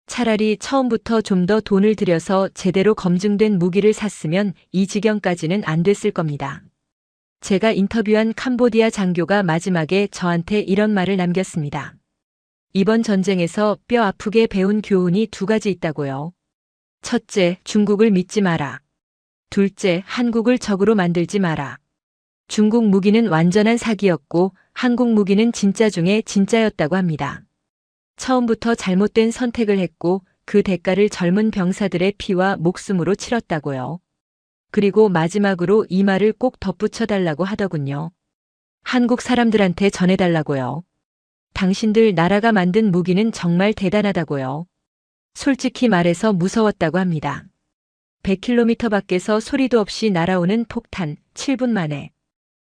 차라리 처음부터 좀 더 돈을 들여서 제대로 검증된 무기를 샀으면 이 지경까지는 안 됐을 겁니다. 제가 인터뷰한 캄보디아 장교가 마지막에 저한테 이런 말을 남겼습니다. 이번 전쟁에서 뼈 아프게 배운 교훈이 두 가지 있다고요. 첫째, 중국을 믿지 마라. 둘째, 한국을 적으로 만들지 마라. 중국 무기는 완전한 사기였고 한국 무기는 진짜 중에 진짜였다고 합니다. 처음부터 잘못된 선택을 했고 그 대가를 젊은 병사들의 피와 목숨으로 치렀다고요. 그리고 마지막으로 이 말을 꼭 덧붙여 달라고 하더군요. 한국 사람들한테 전해달라고요. 당신들 나라가 만든 무기는 정말 대단하다고요. 솔직히 말해서 무서웠다고 합니다. 100km 밖에서 소리도 없이 날아오는 폭탄, 7분 만에.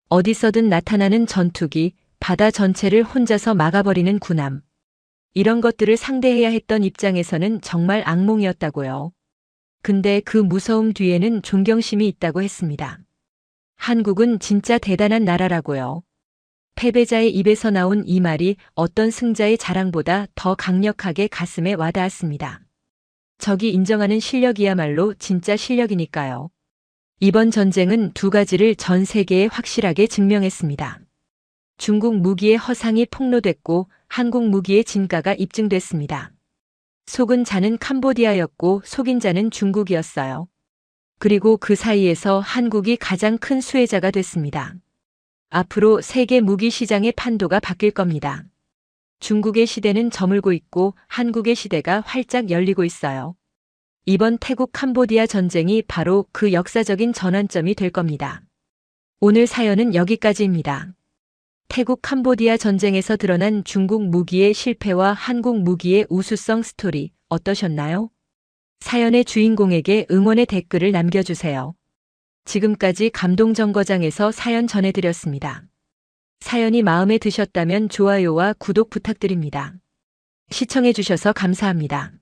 어디서든 나타나는 전투기, 바다 전체를 혼자서 막아버리는 군함. 이런 것들을 상대해야 했던 입장에서는 정말 악몽이었다고요. 근데 그 무서움 뒤에는 존경심이 있다고 했습니다. 한국은 진짜 대단한 나라라고요. 패배자의 입에서 나온 이 말이 어떤 승자의 자랑보다 더 강력하게 가슴에 와닿았습니다. 적이 인정하는 실력이야말로 진짜 실력이니까요. 이번 전쟁은 두 가지를 전 세계에 확실하게 증명했습니다. 중국 무기의 허상이 폭로됐고 한국 무기의 진가가 입증됐습니다. 속은 자는 캄보디아였고 속인 자는 중국이었어요. 그리고 그 사이에서 한국이 가장 큰 수혜자가 됐습니다. 앞으로 세계 무기 시장의 판도가 바뀔 겁니다. 중국의 시대는 저물고 있고 한국의 시대가 활짝 열리고 있어요. 이번 태국 캄보디아 전쟁이 바로 그 역사적인 전환점이 될 겁니다. 오늘 사연은 여기까지입니다. 태국 캄보디아 전쟁에서 드러난 중국 무기의 실패와 한국 무기의 우수성 스토리 어떠셨나요? 사연의 주인공에게 응원의 댓글을 남겨주세요. 지금까지 감동정거장에서 사연 전해드렸습니다. 사연이 마음에 드셨다면 좋아요와 구독 부탁드립니다. 시청해주셔서 감사합니다.